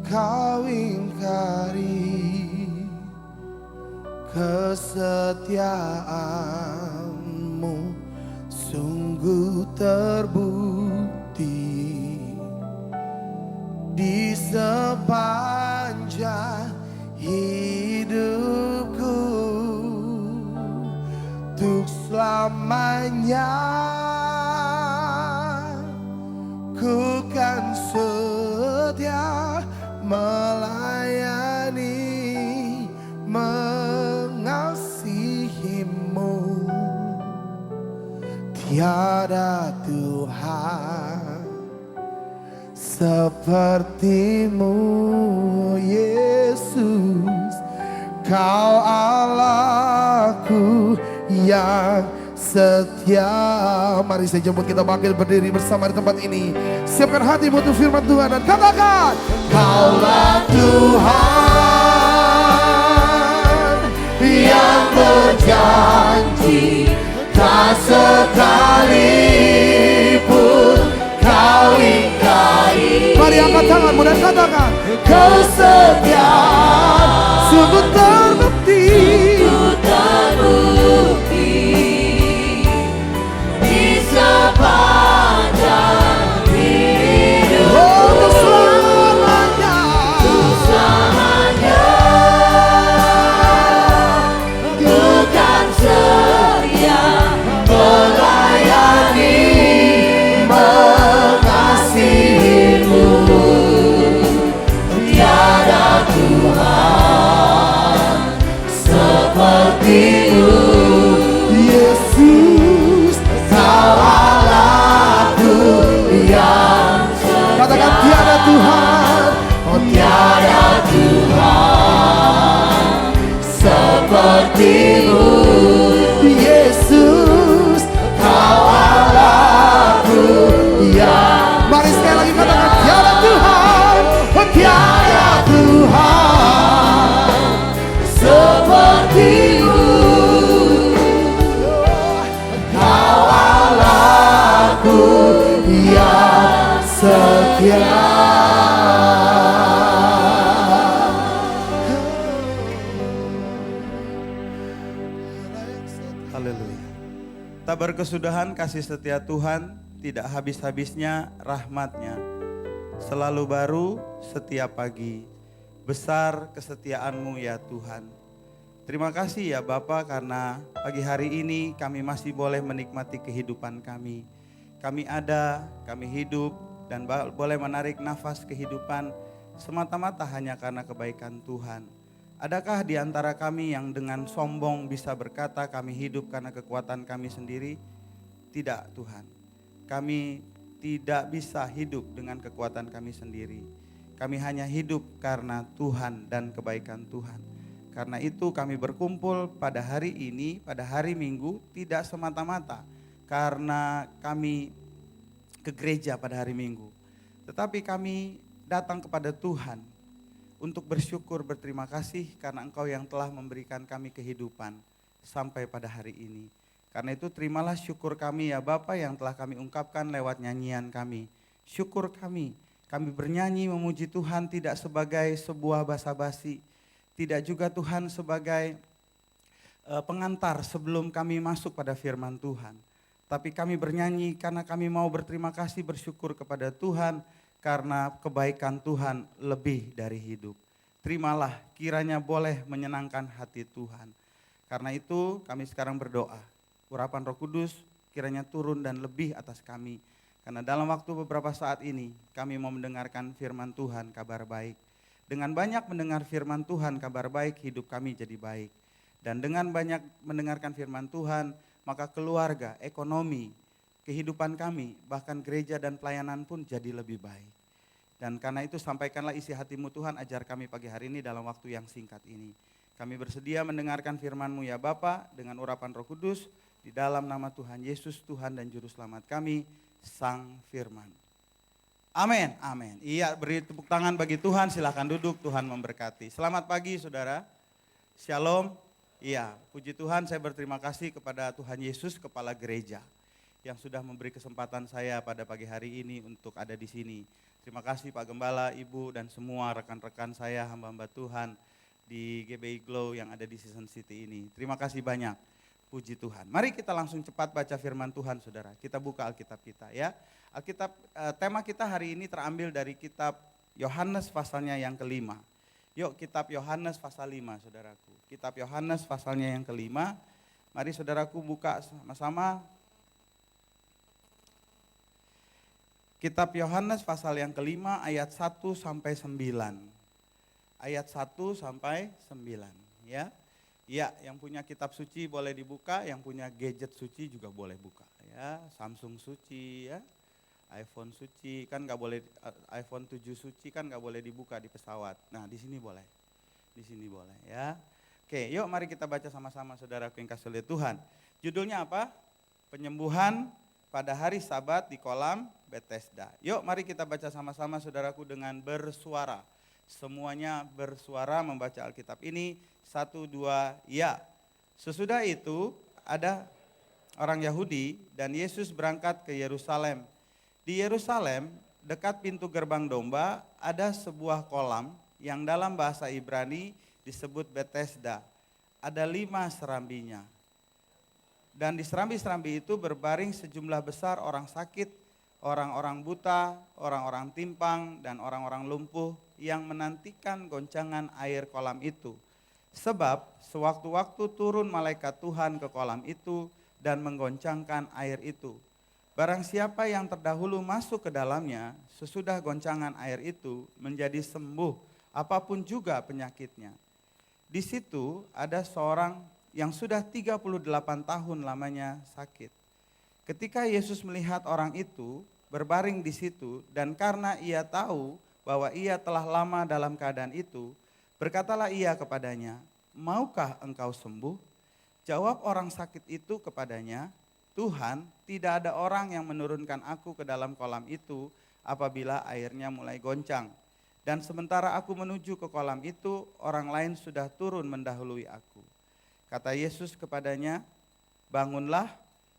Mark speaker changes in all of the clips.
Speaker 1: kau ingkari kesetiaanmu sungguh terbukti di sepanjang hidupku untuk selamanya. Ku kan setia melayani, mengasihimu. Tiada Tuhan sepertimu, Yesus. Kau Allahku yang setia. Mari saya jemput kita bangkit berdiri bersama di tempat ini. Siapkan hatimu untuk firman Tuhan dan katakan, Kaulah Tuhan yang berjanji, tak sekalipun kau ingkari. Mari angkat tanganmu dan katakan, kesetiaan sungguh terbukti di sepanjang hidup. Oh, untuk selamanya, untuk selamanya. Ku kan setia melayani, mengasihimu. Tiada Tuhan sepertimu, Yesus. Kau Allahku yang setia. Katakan tiada Tuhan, oh tiada Tuhan sepertimu, Yesus. Kau Allahku yang. Mari sekali lagi katakan tiada Tuhan, oh tiada Tuhan sepertimu. Kau Allahku yang setia.
Speaker 2: Haleluya. Tak berkesudahan kasih setia Tuhan, tidak habis-habisnya rahmat-Nya. Selalu baru setiap pagi, besar kesetiaan-Mu ya Tuhan. Terima kasih ya Bapa, karena pagi hari ini kami masih boleh menikmati kehidupan kami. Kami ada, kami hidup, dan boleh menarik nafas kehidupan semata-mata hanya karena kebaikan Tuhan. Adakah di antara kami yang dengan sombong bisa berkata kami hidup karena kekuatan kami sendiri? Tidak Tuhan, kami tidak bisa hidup dengan kekuatan kami sendiri. Kami hanya hidup karena Tuhan dan kebaikan Tuhan. Karena itu kami berkumpul pada hari ini, pada hari Minggu, tidak semata-mata karena kami ke gereja pada hari Minggu. Tetapi kami datang kepada Tuhan untuk bersyukur, berterima kasih karena Engkau yang telah memberikan kami kehidupan sampai pada hari ini. Karena itu terimalah syukur kami ya Bapa yang telah kami ungkapkan lewat nyanyian kami. Syukur kami bernyanyi memuji Tuhan tidak sebagai sebuah basa-basi, tidak juga Tuhan sebagai pengantar sebelum kami masuk pada firman Tuhan. Tapi kami bernyanyi karena kami mau berterima kasih, bersyukur kepada Tuhan karena kebaikan Tuhan lebih dari hidup. Terimalah, kiranya boleh menyenangkan hati Tuhan. Karena itu kami sekarang berdoa, urapan Roh Kudus kiranya turun dan lebih atas kami. Karena dalam waktu beberapa saat ini kami mau mendengarkan firman Tuhan, kabar baik. Dengan banyak mendengar firman Tuhan, kabar baik, hidup kami jadi baik. Dan dengan banyak mendengarkan firman Tuhan, maka keluarga, ekonomi, kehidupan kami, bahkan gereja dan pelayanan pun jadi lebih baik. Dan karena itu sampaikanlah isi hatimu Tuhan, ajar kami pagi hari ini dalam waktu yang singkat ini. Kami bersedia mendengarkan firman-Mu ya Bapa dengan urapan Roh Kudus, di dalam nama Tuhan Yesus, Tuhan dan Juru Selamat kami, Sang Firman. Amin, amin. Iya, beri tepuk tangan bagi Tuhan, silakan duduk, Tuhan memberkati. Selamat pagi saudara, Shalom. Iya, puji Tuhan, saya berterima kasih kepada Tuhan Yesus, Kepala Gereja, yang sudah memberi kesempatan saya pada pagi hari ini untuk ada di sini. Terima kasih Pak Gembala, Ibu, dan semua rekan-rekan saya, hamba-hamba Tuhan di GBI Glow yang ada di Season City ini. Terima kasih banyak, puji Tuhan. Mari kita langsung cepat baca firman Tuhan, saudara. Kita buka Alkitab kita ya. Alkitab, tema kita hari ini terambil dari kitab Yohanes pasalnya yang kelima. Yuk, kitab Yohanes pasal 5, saudaraku. Kitab Yohanes pasalnya yang kelima. Mari saudaraku buka sama-sama. Kitab Yohanes pasal yang kelima ayat 1 sampai 9. Ayat 1 sampai 9 ya. Ya, yang punya kitab suci boleh dibuka, yang punya gadget suci juga boleh buka ya. Samsung suci ya. iPhone suci kan nggak boleh, iPhone 7 suci kan nggak boleh dibuka di pesawat. Nah, di sini boleh. Di sini boleh ya. Oke, yuk mari kita baca sama-sama saudaraku yang kasih oleh Tuhan. Judulnya apa? Penyembuhan pada hari Sabat di kolam Bethesda. Yuk mari kita baca sama-sama saudaraku dengan bersuara. Semuanya bersuara membaca Alkitab ini. 1, 2, ya. Sesudah itu ada orang Yahudi dan Yesus berangkat ke Yerusalem. Di Yerusalem dekat pintu gerbang domba ada sebuah kolam yang dalam bahasa Ibrani disebut Bethesda. Ada 5 serambinya. Dan di serambi-serambi itu berbaring sejumlah besar orang sakit, orang-orang buta, orang-orang timpang, dan orang-orang lumpuh yang menantikan goncangan air kolam itu. Sebab sewaktu-waktu turun malaikat Tuhan ke kolam itu dan menggoncangkan air itu. Barang siapa yang terdahulu masuk ke dalamnya, sesudah goncangan air itu menjadi sembuh apapun juga penyakitnya. Di situ ada seorang yang sudah 38 tahun lamanya sakit. Ketika Yesus melihat orang itu berbaring di situ dan karena ia tahu bahwa ia telah lama dalam keadaan itu, berkatalah ia kepadanya, "Maukah engkau sembuh?" Jawab orang sakit itu kepadanya, "Tuhan, tidak ada orang yang menurunkan aku ke dalam kolam itu apabila airnya mulai goncang. Dan sementara aku menuju ke kolam itu, orang lain sudah turun mendahului aku." Kata Yesus kepadanya, "Bangunlah,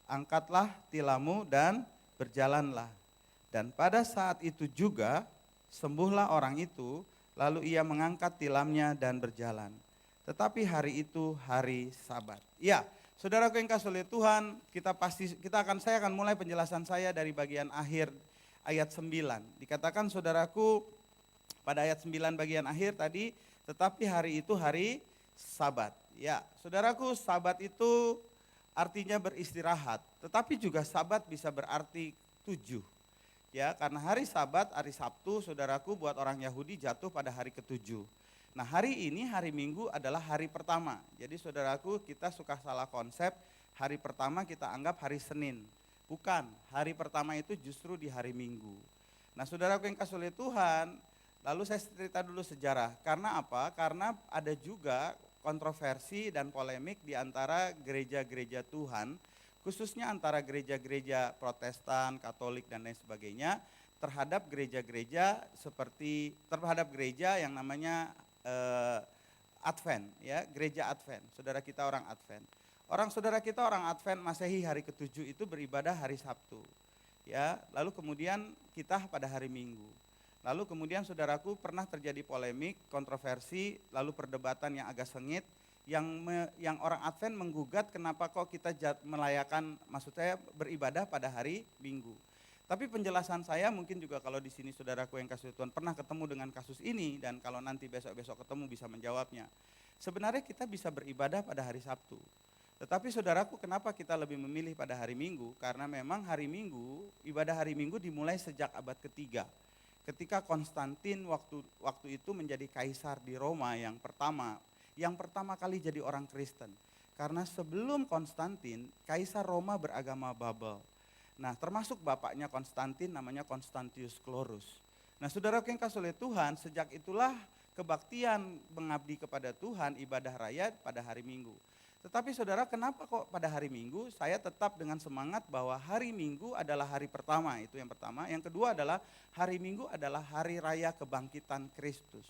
Speaker 2: angkatlah tilammu dan berjalanlah." Dan pada saat itu juga sembuhlah orang itu, lalu ia mengangkat tilamnya dan berjalan. Tetapi hari itu hari Sabat. Ya, saudaraku yang kasih oleh Tuhan, saya akan mulai penjelasan saya dari bagian akhir ayat 9. Dikatakan saudaraku pada ayat 9 bagian akhir tadi, tetapi hari itu hari Sabat. Ya, saudaraku, Sabat itu artinya beristirahat, tetapi juga Sabat bisa berarti 7. Ya, karena hari Sabat, hari Sabtu, saudaraku, buat orang Yahudi jatuh pada hari ke-7. Nah, hari ini, hari Minggu adalah hari pertama. Jadi saudaraku, kita suka salah konsep, hari pertama kita anggap hari Senin. Bukan, hari pertama itu justru di hari Minggu. Nah, saudaraku yang kasih oleh Tuhan, lalu saya cerita dulu sejarah. Karena apa? Karena ada juga kontroversi dan polemik di antara gereja-gereja Tuhan, khususnya antara gereja-gereja Protestan, Katolik dan lain sebagainya, terhadap gereja-gereja yang namanya Advent, ya, gereja Advent. Saudara kita orang Advent. Saudara kita orang Advent Masehi hari ke-7 itu beribadah hari Sabtu. Ya, lalu kemudian kita pada hari Minggu. Lalu kemudian saudaraku pernah terjadi polemik, kontroversi, lalu perdebatan yang agak sengit, yang orang Advent menggugat kenapa kok kita beribadah pada hari Minggu. Tapi penjelasan saya mungkin juga kalau di sini saudaraku yang kasih Tuhan pernah ketemu dengan kasus ini dan kalau nanti besok-besok ketemu bisa menjawabnya. Sebenarnya kita bisa beribadah pada hari Sabtu. Tetapi saudaraku, kenapa kita lebih memilih pada hari Minggu? Karena memang hari Minggu, ibadah hari Minggu dimulai sejak abad ketiga. Ketika Konstantin waktu itu menjadi kaisar di Roma yang pertama kali jadi orang Kristen. Karena sebelum Konstantin, kaisar Roma beragama Babel. Nah, termasuk bapaknya Konstantin namanya Constantius Chlorus. Nah, saudaraku yang kasih oleh Tuhan, sejak itulah kebaktian mengabdi kepada Tuhan, ibadah raya pada hari Minggu. Tetapi saudara, kenapa kok pada hari Minggu saya tetap dengan semangat bahwa hari Minggu adalah hari pertama, itu yang pertama. Yang kedua adalah hari Minggu adalah hari raya kebangkitan Kristus.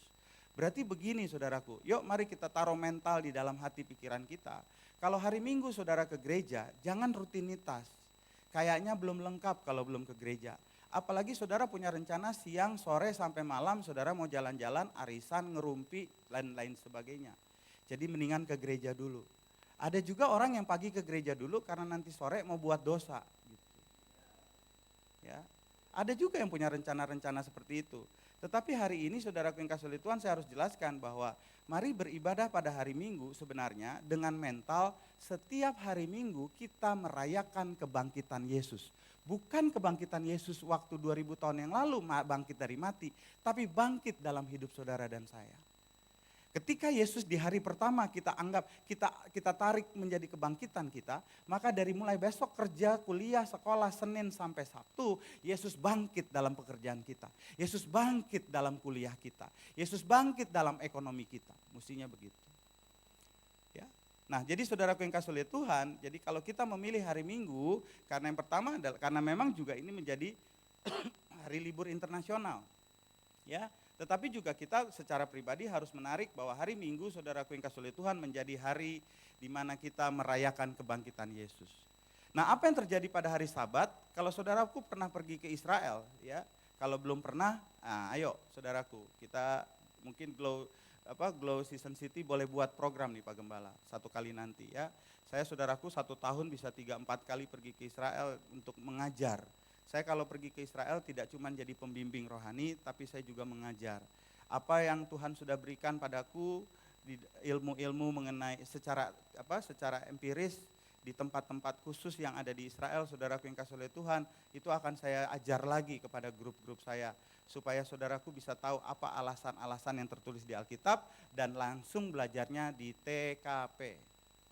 Speaker 2: Berarti begini saudaraku, yuk mari kita taruh mental di dalam hati pikiran kita. Kalau hari Minggu saudara ke gereja, jangan rutinitas. Kayaknya belum lengkap kalau belum ke gereja. Apalagi saudara punya rencana siang, sore, sampai malam, saudara mau jalan-jalan, arisan, ngerumpi, lain-lain sebagainya. Jadi mendingan ke gereja dulu. Ada juga orang yang pagi ke gereja dulu karena nanti sore mau buat dosa. Gitu. Ya, ada juga yang punya rencana-rencana seperti itu. Tetapi hari ini saudaraku yang kasih oleh Tuhan, saya harus jelaskan bahwa mari beribadah pada hari Minggu sebenarnya dengan mental setiap hari Minggu kita merayakan kebangkitan Yesus. Bukan kebangkitan Yesus waktu 2000 tahun yang lalu bangkit dari mati, tapi bangkit dalam hidup saudara dan saya. Ketika Yesus di hari pertama kita anggap, kita tarik menjadi kebangkitan kita, maka dari mulai besok kerja, kuliah, sekolah, Senin sampai Sabtu, Yesus bangkit dalam pekerjaan kita. Yesus bangkit dalam kuliah kita. Yesus bangkit dalam ekonomi kita. Mestinya begitu. Ya. Nah, jadi saudaraku yang kasih oleh Tuhan, jadi kalau kita memilih hari Minggu, karena yang pertama adalah karena memang juga ini menjadi hari libur internasional. Ya. Tetapi juga kita secara pribadi harus menarik bahwa hari Minggu saudaraku yang kasih oleh Tuhan menjadi hari di mana kita merayakan kebangkitan Yesus. Nah, apa yang terjadi pada hari Sabat? Kalau saudaraku pernah pergi ke Israel, ya. Kalau belum pernah, ayo saudaraku, kita mungkin Glow Season City boleh buat program nih Pak Gembala, satu kali nanti ya. Saya saudaraku 1 tahun bisa 3-4 kali pergi ke Israel untuk mengajar. Saya kalau pergi ke Israel tidak cuma jadi pembimbing rohani, tapi saya juga mengajar. Apa yang Tuhan sudah berikan padaku di ilmu-ilmu mengenai secara empiris di tempat-tempat khusus yang ada di Israel, saudaraku yang kasih oleh Tuhan, itu akan saya ajar lagi kepada grup-grup saya supaya saudaraku bisa tahu apa alasan-alasan yang tertulis di Alkitab dan langsung belajarnya di TKP,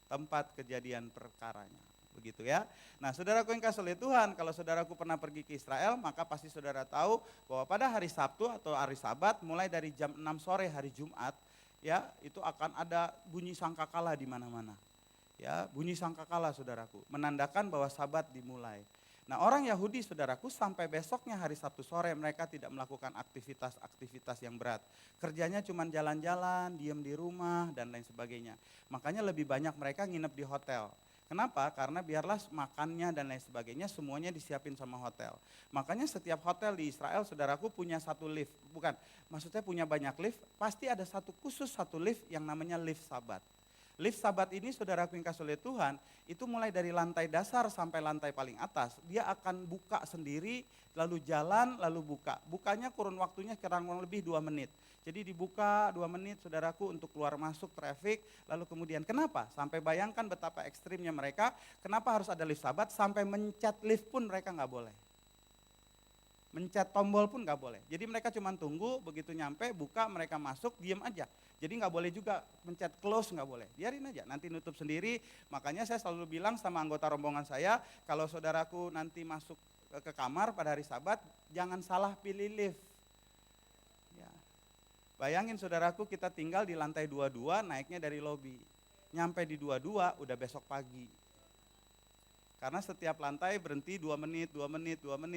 Speaker 2: tempat kejadian perkaranya. Begitu ya. Nah, saudaraku yang kasih oleh Tuhan, kalau saudaraku pernah pergi ke Israel, maka pasti saudara tahu bahwa pada hari Sabtu atau hari Sabat, mulai dari jam 6 sore hari Jumat, ya, itu akan ada bunyi sangkakala di mana-mana. Ya, bunyi sangkakala saudaraku, menandakan bahwa Sabat dimulai. Nah, orang Yahudi saudaraku sampai besoknya hari Sabtu sore mereka tidak melakukan aktivitas yang berat. Kerjanya cuma jalan-jalan, diam di rumah dan lain sebagainya. Makanya lebih banyak mereka nginep di hotel. Kenapa? Karena biarlah makannya dan lain sebagainya semuanya disiapin sama hotel. Makanya setiap hotel di Israel saudaraku punya satu lift. Bukan, maksudnya punya banyak lift, pasti ada satu lift yang namanya lift Sabat. Lift Sabat ini saudaraku yang kasih oleh Tuhan, itu mulai dari lantai dasar sampai lantai paling atas, dia akan buka sendiri, lalu jalan, lalu buka. Bukanya kurun waktunya kurang lebih 2 menit. Jadi dibuka 2 menit saudaraku untuk keluar masuk traffic, lalu kemudian kenapa? Sampai bayangkan betapa ekstrimnya mereka, kenapa harus ada lift Sabat, sampai mencet lift pun mereka nggak boleh. Mencet tombol pun nggak boleh. Jadi mereka cuma tunggu, begitu nyampe, buka, mereka masuk, diem aja. Jadi nggak boleh juga mencet close, nggak boleh. Biarin aja, nanti nutup sendiri. Makanya saya selalu bilang sama anggota rombongan saya, kalau saudaraku nanti masuk ke kamar pada hari Sabat, jangan salah pilih lift. Ya. Bayangin saudaraku kita tinggal di lantai 22, naiknya dari lobi. Nyampe di 22 udah besok pagi. Karena setiap lantai berhenti 2 menit,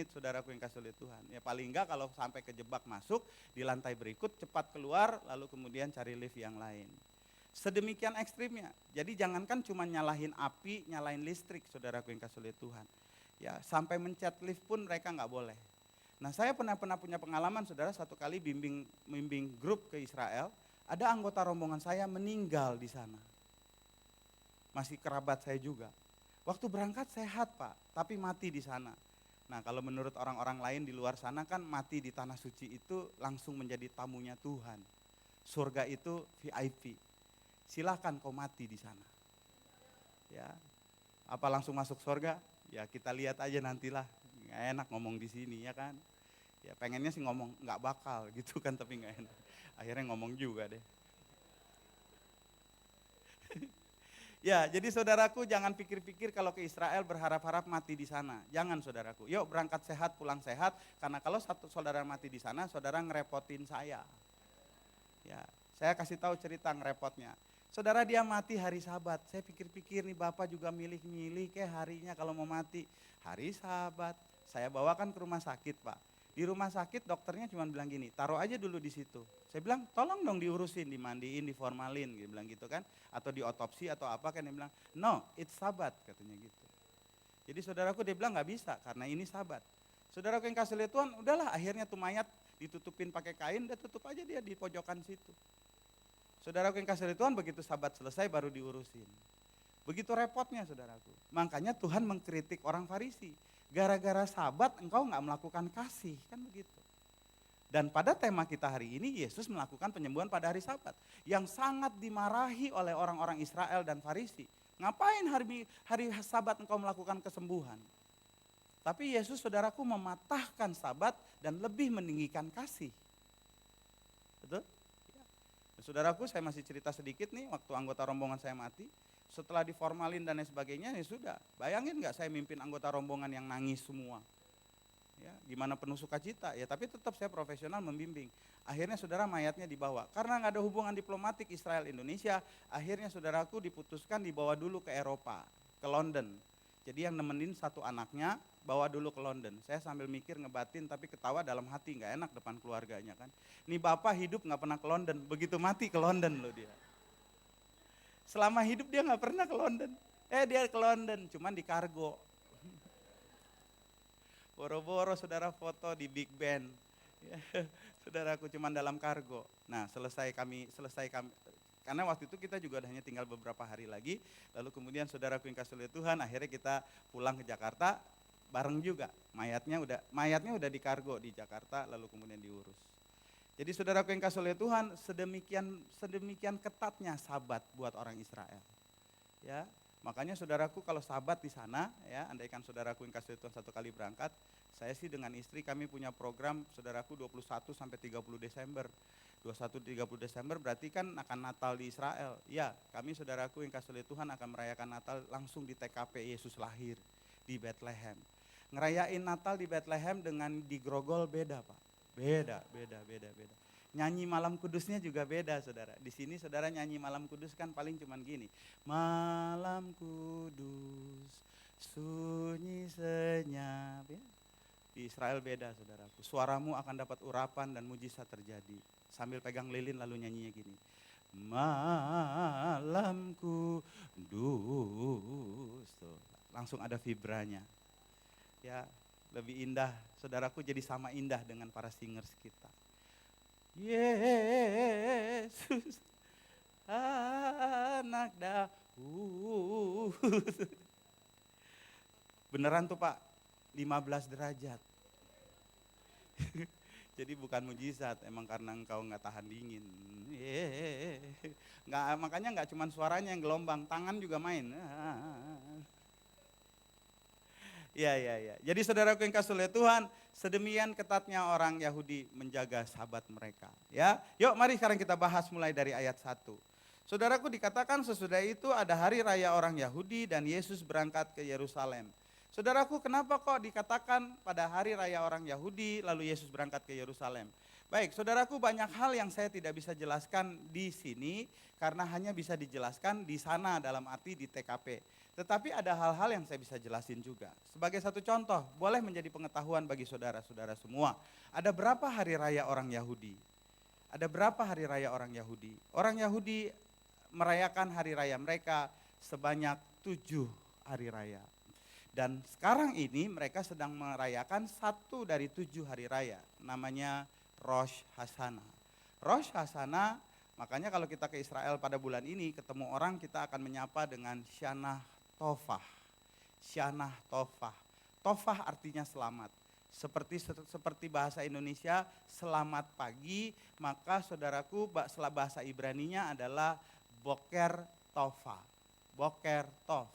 Speaker 2: saudaraku yang kasih oleh Tuhan. Ya paling enggak kalau sampai kejebak masuk, di lantai berikut cepat keluar, lalu kemudian cari lift yang lain. Sedemikian ekstrimnya. Jadi jangankan cuma nyalahin api, nyalahin listrik, saudaraku yang kasih oleh Tuhan. Ya sampai mencet lift pun mereka nggak boleh. Nah saya pernah punya pengalaman saudara, satu kali bimbing grup ke Israel, ada anggota rombongan saya meninggal di sana. Masih kerabat saya juga. Waktu berangkat sehat Pak, tapi mati di sana. Nah kalau menurut orang-orang lain di luar sana kan mati di tanah suci itu langsung menjadi tamunya Tuhan. Surga itu VIP. Silahkan kau mati di sana. Ya, apa langsung masuk surga? Ya kita lihat aja nantilah. Nggak enak ngomong di sini ya kan. Ya pengennya sih ngomong nggak bakal gitu kan, tapi nggak enak. Akhirnya ngomong juga deh. Ya, jadi saudaraku jangan pikir-pikir kalau ke Israel berharap-harap mati di sana. Jangan saudaraku. Yuk berangkat sehat, pulang sehat. Karena kalau satu saudara mati di sana, saudara ngerepotin saya. Ya, saya kasih tahu cerita ngerepotnya. Saudara dia mati hari Sabat. Saya pikir-pikir nih Bapak juga milih-milih kayak harinya kalau mau mati. Hari Sabat. Saya bawakan ke rumah sakit Pak. Di rumah sakit dokternya cuma bilang gini, taruh aja dulu di situ. Saya bilang, tolong dong diurusin, dimandiin, diformalin, dia bilang gitu kan. Atau diotopsi atau apa kan, dia bilang, no, it's Sabat katanya gitu. Jadi saudaraku dia bilang nggak bisa karena ini Sabat. Saudaraku yang kasih lihat Tuhan, udahlah akhirnya tuh mayat ditutupin pakai kain, udah tutup aja dia di pojokan situ. Saudaraku yang kasih lihat Tuhan, begitu Sabat selesai baru diurusin. Begitu repotnya saudaraku. Makanya Tuhan mengkritik orang Farisi. Gara-gara Sabat engkau nggak melakukan kasih, kan begitu. Dan pada tema kita hari ini, Yesus melakukan penyembuhan pada hari Sabat. Yang sangat dimarahi oleh orang-orang Israel dan Farisi. Ngapain hari Sabat engkau melakukan kesembuhan? Tapi Yesus saudaraku mematahkan Sabat dan lebih meninggikan kasih. Betul? Ya. Saudaraku saya masih cerita sedikit nih waktu anggota rombongan saya mati. Setelah diformalin dan lain sebagainya ya sudah. Bayangin gak saya mimpin anggota rombongan yang nangis semua. Ya, gimana penuh sukacita ya, tapi tetap saya profesional membimbing. Akhirnya saudara mayatnya dibawa, karena nggak ada hubungan diplomatik Israel Indonesia. Akhirnya saudaraku diputuskan dibawa dulu ke Eropa, ke London. Jadi yang nemenin satu anaknya bawa dulu ke London. Saya sambil mikir ngebatin tapi ketawa dalam hati, nggak enak depan keluarganya kan. Nih bapak hidup nggak pernah ke London, begitu mati ke London loh dia. Selama hidup dia nggak pernah ke London. Dia ke London, cuman di kargo. Boro-boro saudara foto di Big Ben, ya, saudaraku cuman dalam kargo. Nah selesai kami, karena waktu itu kita juga hanya tinggal beberapa hari lagi, lalu kemudian saudaraku yang kasih oleh Tuhan, akhirnya kita pulang ke Jakarta bareng juga. Mayatnya udah di kargo di Jakarta, lalu kemudian diurus. Jadi saudaraku yang kasih oleh Tuhan, sedemikian ketatnya Sabat buat orang Israel. Ya. Makanya saudaraku kalau Sabat di sana, ya, andaikan saudaraku yang kasih Tuhan satu kali berangkat, saya sih dengan istri kami punya program saudaraku 21 sampai 30 Desember. 21-30 Desember berarti kan akan Natal di Israel. Ya, kami saudaraku yang kasih Tuhan akan merayakan Natal langsung di TKP Yesus lahir di Bethlehem. Ngerayain Natal di Bethlehem dengan di Grogol beda Pak. Beda. Nyanyi malam kudusnya juga beda saudara. Di sini saudara nyanyi malam kudus kan paling cuman gini. Malam kudus sunyi senyap. Ya. Di Israel beda saudaraku. Suaramu akan dapat urapan dan mujizat terjadi. Sambil pegang lilin lalu nyanyinya gini. Malam kudus. Tuh, langsung ada vibranya. Ya, lebih indah. Saudaraku jadi sama indah dengan para singers kita. Yesus anak Daud. Beneran tuh Pak, 15 derajat. Jadi bukan mujizat, emang karena engkau nggak tahan dingin. Makanya nggak cuma suaranya yang gelombang, tangan juga main. Ya. Jadi saudaraku yang kasih oleh Tuhan, sedemikian ketatnya orang Yahudi menjaga Sabat mereka. Ya, yuk mari sekarang kita bahas mulai dari ayat 1. Saudaraku dikatakan sesudah itu ada hari raya orang Yahudi dan Yesus berangkat ke Yerusalem. Saudaraku kenapa kok dikatakan pada hari raya orang Yahudi lalu Yesus berangkat ke Yerusalem? Baik, saudaraku banyak hal yang saya tidak bisa jelaskan di sini karena hanya bisa dijelaskan di sana dalam arti di TKP. Tetapi ada hal-hal yang saya bisa jelasin juga. Sebagai satu contoh, boleh menjadi pengetahuan bagi saudara-saudara semua. Ada berapa hari raya orang Yahudi? Ada berapa hari raya orang Yahudi? Orang Yahudi merayakan hari raya mereka sebanyak 7 hari raya. Dan sekarang ini mereka sedang merayakan 1 dari 7 hari raya. Namanya Rosh Hashanah. Rosh Hashanah, makanya kalau kita ke Israel pada bulan ini, ketemu orang kita akan menyapa dengan Shanah Tofah. Shanah Tofah. Tofah artinya selamat. Seperti bahasa Indonesia selamat pagi, maka saudaraku bahasa Ibraninya adalah Boker Tofah. Boker Tov.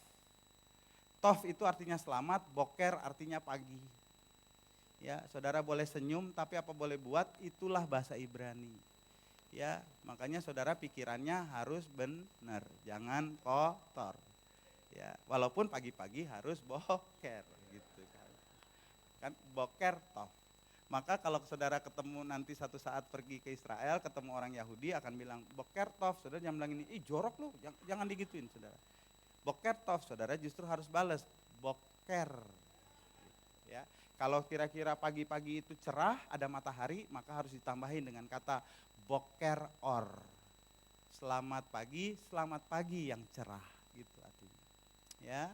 Speaker 2: Tov itu artinya selamat, boker artinya pagi. Ya, saudara boleh senyum tapi apa boleh buat, itulah bahasa Ibrani. Ya, makanya saudara pikirannya harus benar, jangan kotor. Ya, walaupun pagi-pagi harus boker gitu kan. Kan boker tov. Maka kalau saudara ketemu nanti satu saat pergi ke Israel, ketemu orang Yahudi akan bilang boker tov, saudara jangan bilang ini, jorok loh, jangan digituin saudara. Boker tov, saudara justru harus balas boker. Ya, kalau kira-kira pagi-pagi itu cerah, ada matahari, maka harus ditambahin dengan kata boker or. Selamat pagi yang cerah, gitu artinya. Ya,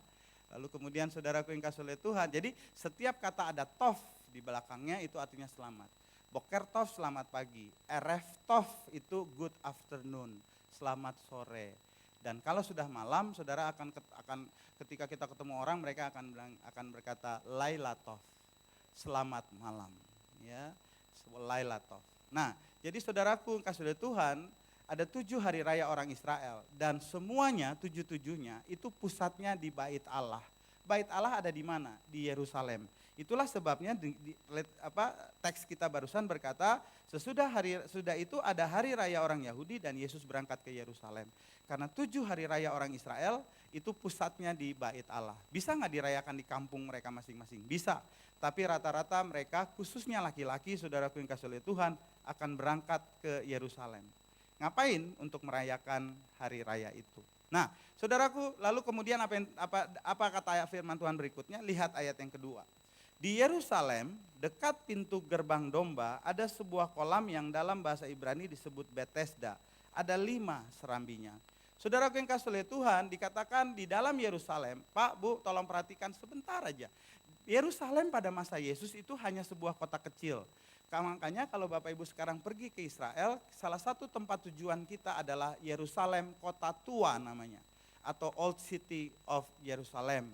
Speaker 2: Lalu kemudian saudaraku yang kasih oleh Tuhan, jadi setiap kata ada tov di belakangnya itu artinya selamat. Boker tov selamat pagi, eref tov itu good afternoon, selamat sore. Dan kalau sudah malam, saudara akan ketika kita ketemu orang, mereka akan berkata laila tov, selamat malam, ya, laila tov. Nah, jadi saudaraku kasih oleh Tuhan, ada 7 hari raya orang Israel dan semuanya 7-7-nya itu pusatnya di Bait Allah. Bait Allah ada di mana? Di Yerusalem. Itulah sebabnya teks kita barusan berkata sudah itu ada hari raya orang Yahudi dan Yesus berangkat ke Yerusalem. Karena 7 hari raya orang Israel itu pusatnya di Bait Allah. Bisa nggak dirayakan di kampung mereka masing-masing? Bisa. Tapi rata-rata mereka khususnya laki-laki saudaraku yang kasih oleh Tuhan akan berangkat ke Yerusalem. Ngapain? Untuk merayakan hari raya itu. Nah, saudaraku, lalu kemudian apa kata firman Tuhan berikutnya? Lihat ayat yang kedua. Di Yerusalem, dekat pintu gerbang domba, ada sebuah kolam yang dalam bahasa Ibrani disebut Bethesda. Ada 5 serambinya. Saudaraku yang kasih oleh Tuhan, dikatakan di dalam Yerusalem, Pak, Bu, tolong perhatikan sebentar aja. Yerusalem pada masa Yesus itu hanya sebuah kota kecil. Makanya kalau Bapak Ibu sekarang pergi ke Israel, salah satu tempat tujuan kita adalah Yerusalem, kota tua namanya. Atau Old City of Jerusalem.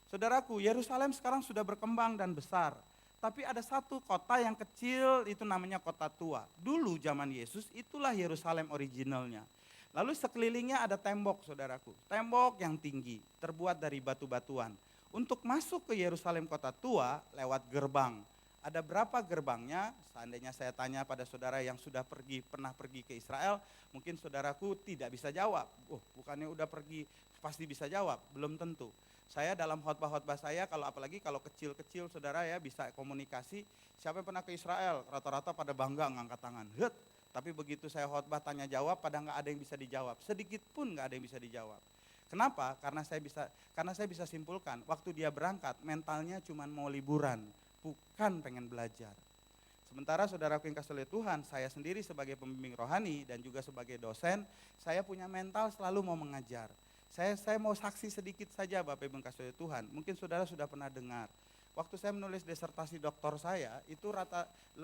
Speaker 2: Saudaraku, Yerusalem sekarang sudah berkembang dan besar. Tapi ada satu kota yang kecil, itu namanya kota tua. Dulu zaman Yesus, itulah Yerusalem originalnya. Lalu sekelilingnya ada tembok, saudaraku. Tembok yang tinggi, terbuat dari batu-batuan. Untuk masuk ke Yerusalem kota tua, lewat gerbang. Ada berapa gerbangnya? Seandainya saya tanya pada saudara yang sudah pernah pergi ke Israel, mungkin saudaraku tidak bisa jawab. Bukannya udah pergi pasti bisa jawab, belum tentu. Saya dalam khotbah-khotbah saya, apalagi kalau kecil-kecil saudara ya bisa komunikasi. Siapa yang pernah ke Israel? Rata-rata pada bangga ngangkat tangan. Tapi begitu saya khotbah tanya jawab, pada nggak ada yang bisa dijawab. Sedikit pun nggak ada yang bisa dijawab. Kenapa? Karena saya bisa simpulkan, waktu dia berangkat mentalnya cuma mau liburan. Bukan pengen belajar. Sementara saudaraku yang kasih oleh Tuhan, saya sendiri sebagai pembimbing rohani dan juga sebagai dosen, saya punya mental selalu mau mengajar. Saya mau saksi sedikit saja Bapak Ibu yang kasih oleh Tuhan. Mungkin saudara sudah pernah dengar. Waktu saya menulis disertasi doktor saya, itu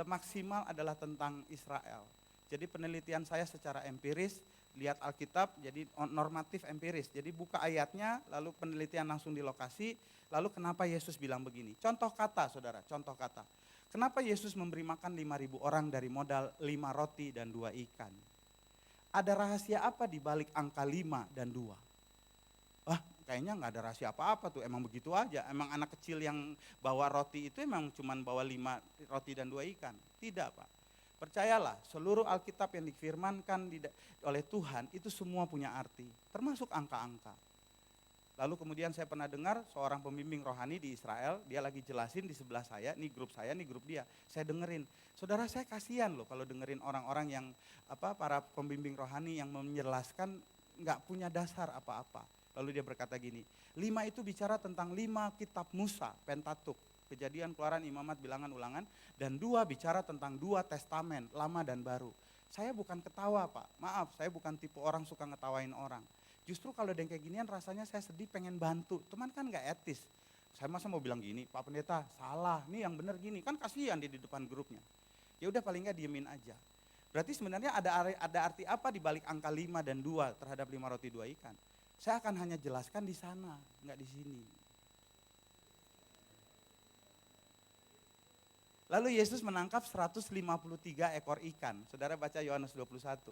Speaker 2: maksimal adalah tentang Israel. Jadi penelitian saya secara empiris, lihat Alkitab, jadi normatif empiris. Jadi buka ayatnya, lalu penelitian langsung di lokasi, lalu kenapa Yesus bilang begini. Contoh kata saudara, contoh kata. Kenapa Yesus memberi makan 5.000 orang dari modal 5 roti dan 2 ikan? Ada rahasia apa di balik angka 5 dan 2? Kayaknya nggak ada rahasia apa-apa tuh, emang begitu aja. Emang anak kecil yang bawa roti itu emang cuman bawa 5 roti dan 2 ikan? Tidak Pak. Percayalah, seluruh Alkitab yang difirmankan oleh Tuhan itu semua punya arti, termasuk angka-angka. Lalu kemudian saya pernah dengar seorang pembimbing rohani di Israel, dia lagi jelasin di sebelah saya, nih grup dia. Saya dengerin, saudara saya kasihan loh kalau dengerin orang-orang yang para pembimbing rohani yang menjelaskan nggak punya dasar apa-apa. Lalu dia berkata gini, 5 itu bicara tentang 5 kitab Musa, Pentatuk, Kejadian, Keluaran, Imamat, Bilangan, Ulangan, dan 2 bicara tentang 2 testamen, Lama dan Baru. Saya bukan ketawa Pak, maaf, saya bukan tipe orang suka ngetawain orang. Justru kalau ada yang kayak ginian rasanya saya sedih pengen bantu, cuman kan gak etis. Saya masa mau bilang gini, Pak Pendeta salah, nih yang benar gini, kan kasihan di depan grupnya. Ya udah paling gak diemin aja. Berarti sebenarnya ada arti apa di balik angka 5 dan 2 terhadap 5 roti 2 ikan? Saya akan hanya jelaskan di sana, nggak di sini. Lalu Yesus menangkap 153 ekor ikan. Saudara baca Yohanes 21.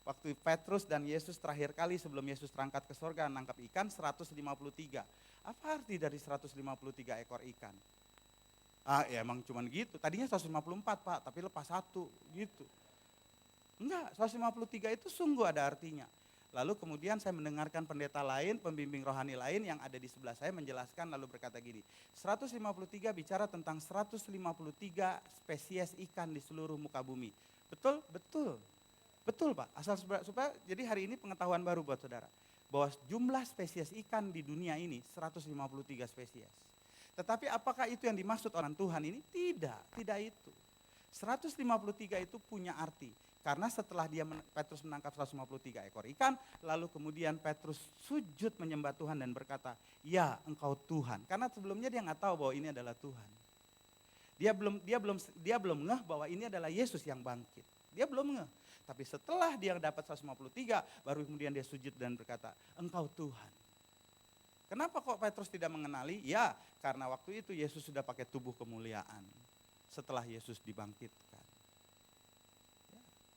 Speaker 2: Waktu Petrus dan Yesus terakhir kali sebelum Yesus terangkat ke surga menangkap ikan 153. Apa arti dari 153 ekor ikan? Ya emang cuman gitu. Tadinya 154 Pak, tapi lepas 1 gitu. Enggak, 153 itu sungguh ada artinya. Lalu kemudian saya mendengarkan pendeta lain, pembimbing rohani lain yang ada di sebelah saya menjelaskan lalu berkata gini, 153 bicara tentang 153 spesies ikan di seluruh muka bumi. Betul? Betul. Betul Pak, asal supaya jadi hari ini pengetahuan baru buat saudara. Bahwa jumlah spesies ikan di dunia ini 153 spesies. Tetapi apakah itu yang dimaksud orang Tuhan ini? Tidak itu. 153 itu punya arti. Karena setelah Petrus menangkap 153 ekor ikan, lalu kemudian Petrus sujud menyembah Tuhan dan berkata, ya engkau Tuhan. Karena sebelumnya dia nggak tahu bahwa ini adalah Tuhan. Dia belum ngeh bahwa ini adalah Yesus yang bangkit. Dia belum ngeh. Tapi setelah dia dapat 153, baru kemudian dia sujud dan berkata, engkau Tuhan. Kenapa kok Petrus tidak mengenali? Ya, karena waktu itu Yesus sudah pakai tubuh kemuliaan setelah Yesus dibangkitkan.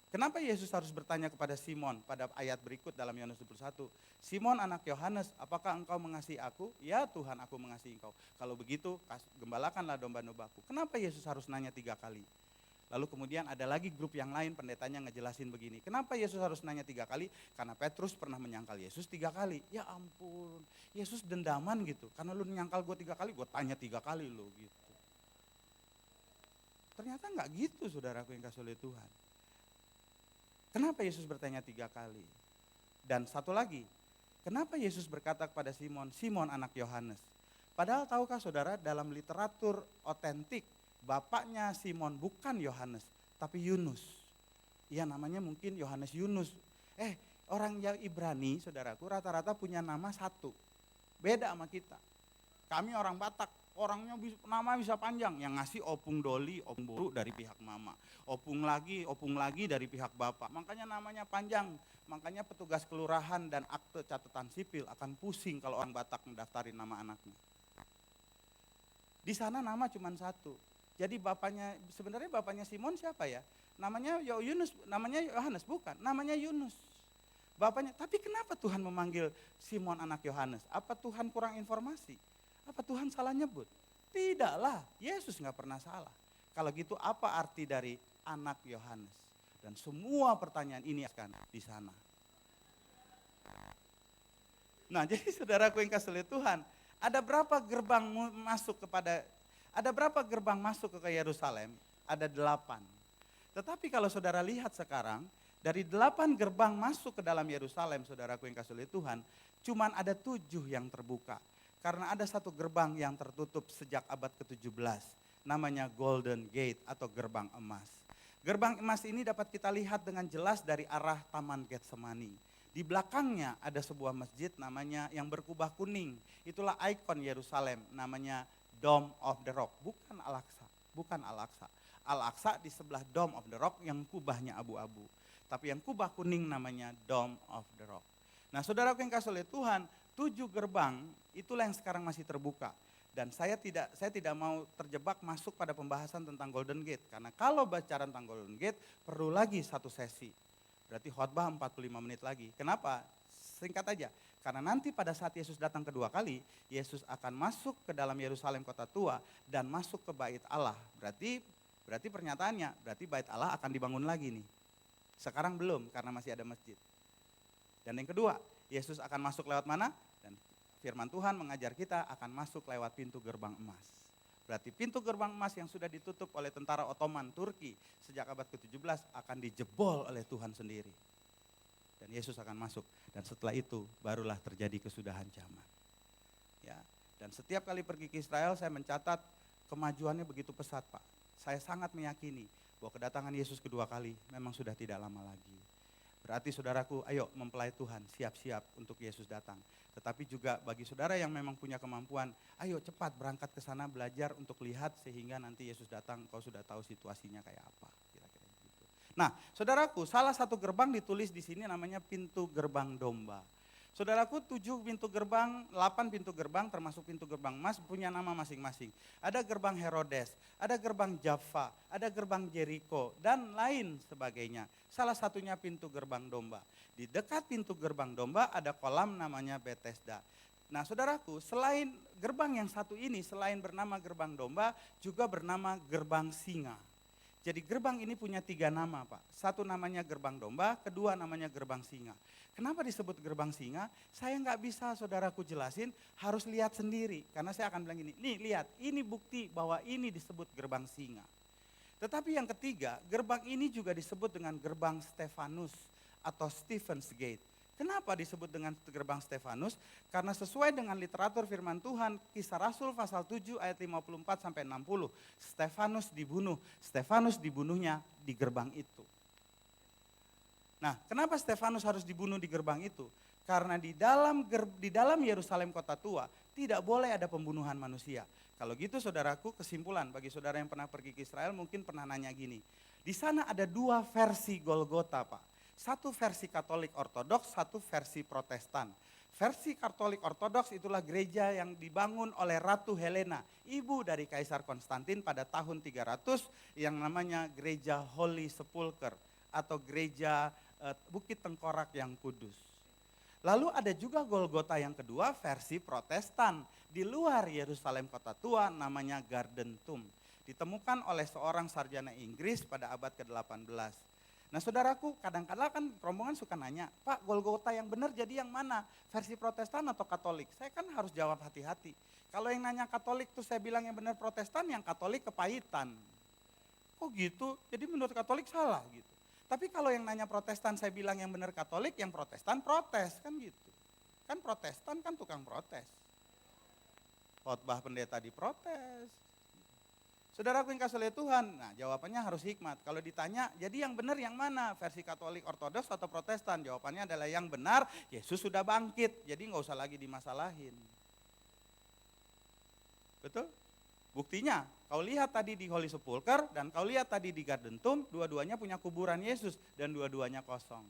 Speaker 2: Kenapa Yesus harus bertanya kepada Simon pada ayat berikut dalam Yohanes 21? Simon anak Yohanes, apakah engkau mengasihi aku? Ya Tuhan, aku mengasihi engkau. Kalau begitu, gembalakanlah domba-dombaku. Kenapa Yesus harus nanya 3 kali? Lalu kemudian ada lagi grup yang lain, pendetanya ngejelasin begini. Kenapa Yesus harus nanya 3 kali? Karena Petrus pernah menyangkal Yesus 3 kali. Ya ampun, Yesus dendaman gitu. Karena lu menyangkal gue 3 kali, gue tanya 3 kali lu gitu. Ternyata enggak gitu saudaraku yang kasih oleh Tuhan. Kenapa Yesus bertanya 3 kali? Dan satu lagi, kenapa Yesus berkata kepada Simon, Simon anak Yohanes? Padahal tahukah saudara dalam literatur otentik, bapaknya Simon bukan Yohanes, tapi Yunus. Ya namanya mungkin Yohanes Yunus. Orang yang Ibrani saudaraku rata-rata punya nama satu. Beda sama kita. Kami orang Batak, orangnya nama bisa panjang. Yang ngasih Opung Doli, Opung Buru dari pihak mama. Opung lagi dari pihak bapak. Makanya namanya panjang. Makanya petugas kelurahan dan akte catatan sipil akan pusing kalau orang Batak mendaftarin nama anaknya. Di sana nama cuma satu. Jadi sebenarnya bapaknya Simon siapa ya? Namanya Yunus, namanya Yohanes bukan, namanya Yunus. Bapaknya, tapi kenapa Tuhan memanggil Simon anak Yohanes? Apa Tuhan kurang informasi? Apa Tuhan salah nyebut? Tidaklah, Yesus nggak pernah salah. Kalau gitu apa arti dari anak Yohanes? Dan semua pertanyaan ini akan di sana. Nah jadi saudaraku yang kasih oleh Tuhan, ada berapa gerbang masuk ke Yerusalem? Ada 8. Tetapi kalau saudara lihat sekarang, dari 8 gerbang masuk ke dalam Yerusalem, saudaraku yang kasih oleh Tuhan, cuman ada 7 yang terbuka. Karena ada satu gerbang yang tertutup sejak abad ke-17, namanya Golden Gate atau gerbang emas. Gerbang emas ini dapat kita lihat dengan jelas dari arah Taman Getsemani. Di belakangnya ada sebuah masjid namanya yang berkubah kuning. Itulah ikon Yerusalem, namanya Dome of the Rock, bukan Al-Aqsa. Al-Aqsa di sebelah Dome of the Rock yang kubahnya abu-abu. Tapi yang kubah kuning namanya Dome of the Rock. Nah saudara yang kasih oleh Tuhan, 7 gerbang itulah yang sekarang masih terbuka. Dan saya tidak mau terjebak masuk pada pembahasan tentang Golden Gate. Karena kalau bicara tentang Golden Gate perlu lagi satu sesi. Berarti khotbah 45 menit lagi. Kenapa? Singkat aja. Karena nanti pada saat Yesus datang kedua kali, Yesus akan masuk ke dalam Yerusalem kota tua dan masuk ke bait Allah. Berarti pernyataannya, berarti bait Allah akan dibangun lagi nih. Sekarang belum karena masih ada masjid. Dan yang kedua, Yesus akan masuk lewat mana? Dan firman Tuhan mengajar kita akan masuk lewat pintu gerbang emas. Berarti pintu gerbang emas yang sudah ditutup oleh tentara Ottoman Turki sejak abad ke-17 akan dijebol oleh Tuhan sendiri. Dan Yesus akan masuk. Dan setelah itu barulah terjadi kesudahan zaman. Ya. Dan setiap kali pergi ke Israel saya mencatat kemajuannya begitu pesat Pak. Saya sangat meyakini bahwa kedatangan Yesus kedua kali memang sudah tidak lama lagi. Berarti saudaraku, ayo mempelai Tuhan, siap-siap untuk Yesus datang. Tetapi juga bagi saudara yang memang punya kemampuan, ayo cepat berangkat ke sana belajar untuk lihat sehingga nanti Yesus datang, kau sudah tahu situasinya kayak apa. Kira-kira gitu. Nah, saudaraku, salah satu gerbang ditulis di sini namanya pintu gerbang domba. Saudaraku 7 pintu gerbang, 8 pintu gerbang termasuk pintu gerbang emas punya nama masing-masing. Ada gerbang Herodes, ada gerbang Jaffa, ada gerbang Jericho dan lain sebagainya. Salah satunya pintu gerbang domba. Di dekat pintu gerbang domba ada kolam namanya Bethesda. Nah saudaraku selain gerbang yang satu ini selain bernama gerbang domba juga bernama gerbang singa. Jadi gerbang ini punya 3 nama Pak. Satu namanya gerbang domba, kedua namanya gerbang singa. Kenapa disebut gerbang singa? Saya nggak bisa saudaraku jelasin, harus lihat sendiri. Karena saya akan bilang gini, nih lihat ini bukti bahwa ini disebut gerbang singa. Tetapi yang ketiga, gerbang ini juga disebut dengan gerbang Stefanus atau Stephen's Gate. Kenapa disebut dengan gerbang Stefanus? Karena sesuai dengan literatur firman Tuhan, Kisah Rasul pasal 7 ayat 54 sampai 60. Stefanus dibunuh. Stefanus dibunuhnya di gerbang itu. Nah, kenapa Stefanus harus dibunuh di gerbang itu? Karena di dalam Yerusalem kota tua tidak boleh ada pembunuhan manusia. Kalau gitu saudaraku, kesimpulan bagi saudara yang pernah pergi ke Israel mungkin pernah nanya gini. Di sana ada 2 versi Golgota, Pak. Satu versi Katolik Ortodoks, satu versi Protestan. Versi Katolik Ortodoks itulah gereja yang dibangun oleh Ratu Helena, ibu dari Kaisar Konstantin pada tahun 300 yang namanya Gereja Holy Sepulchre atau Gereja Bukit Tengkorak yang Kudus. Lalu ada juga Golgota yang kedua versi Protestan di luar Yerusalem kota tua namanya Garden Tomb. Ditemukan oleh seorang sarjana Inggris pada abad ke-18. Nah saudaraku, kadang-kadang kan rombongan suka nanya, Pak Golgota yang benar jadi yang mana? Versi Protestan atau Katolik? Saya kan harus jawab hati-hati. Kalau yang nanya Katolik tuh saya bilang yang benar Protestan, yang Katolik kepahitan. Kok gitu? Jadi menurut Katolik salah gitu. Tapi kalau yang nanya Protestan saya bilang yang benar Katolik, yang Protestan protes kan gitu. Kan Protestan kan tukang protes. Khotbah pendeta diprotes. Saudaraku yang kasih oleh Tuhan, nah jawabannya harus hikmat. Kalau ditanya, jadi yang benar yang mana? Versi Katolik Ortodoks atau Protestan? Jawabannya adalah yang benar, Yesus sudah bangkit. Jadi nggak usah lagi dimasalahin. Betul? Buktinya, kau lihat tadi di Holy Sepulchre dan kau lihat tadi di Garden Tomb, dua-duanya punya kuburan Yesus dan dua-duanya kosong.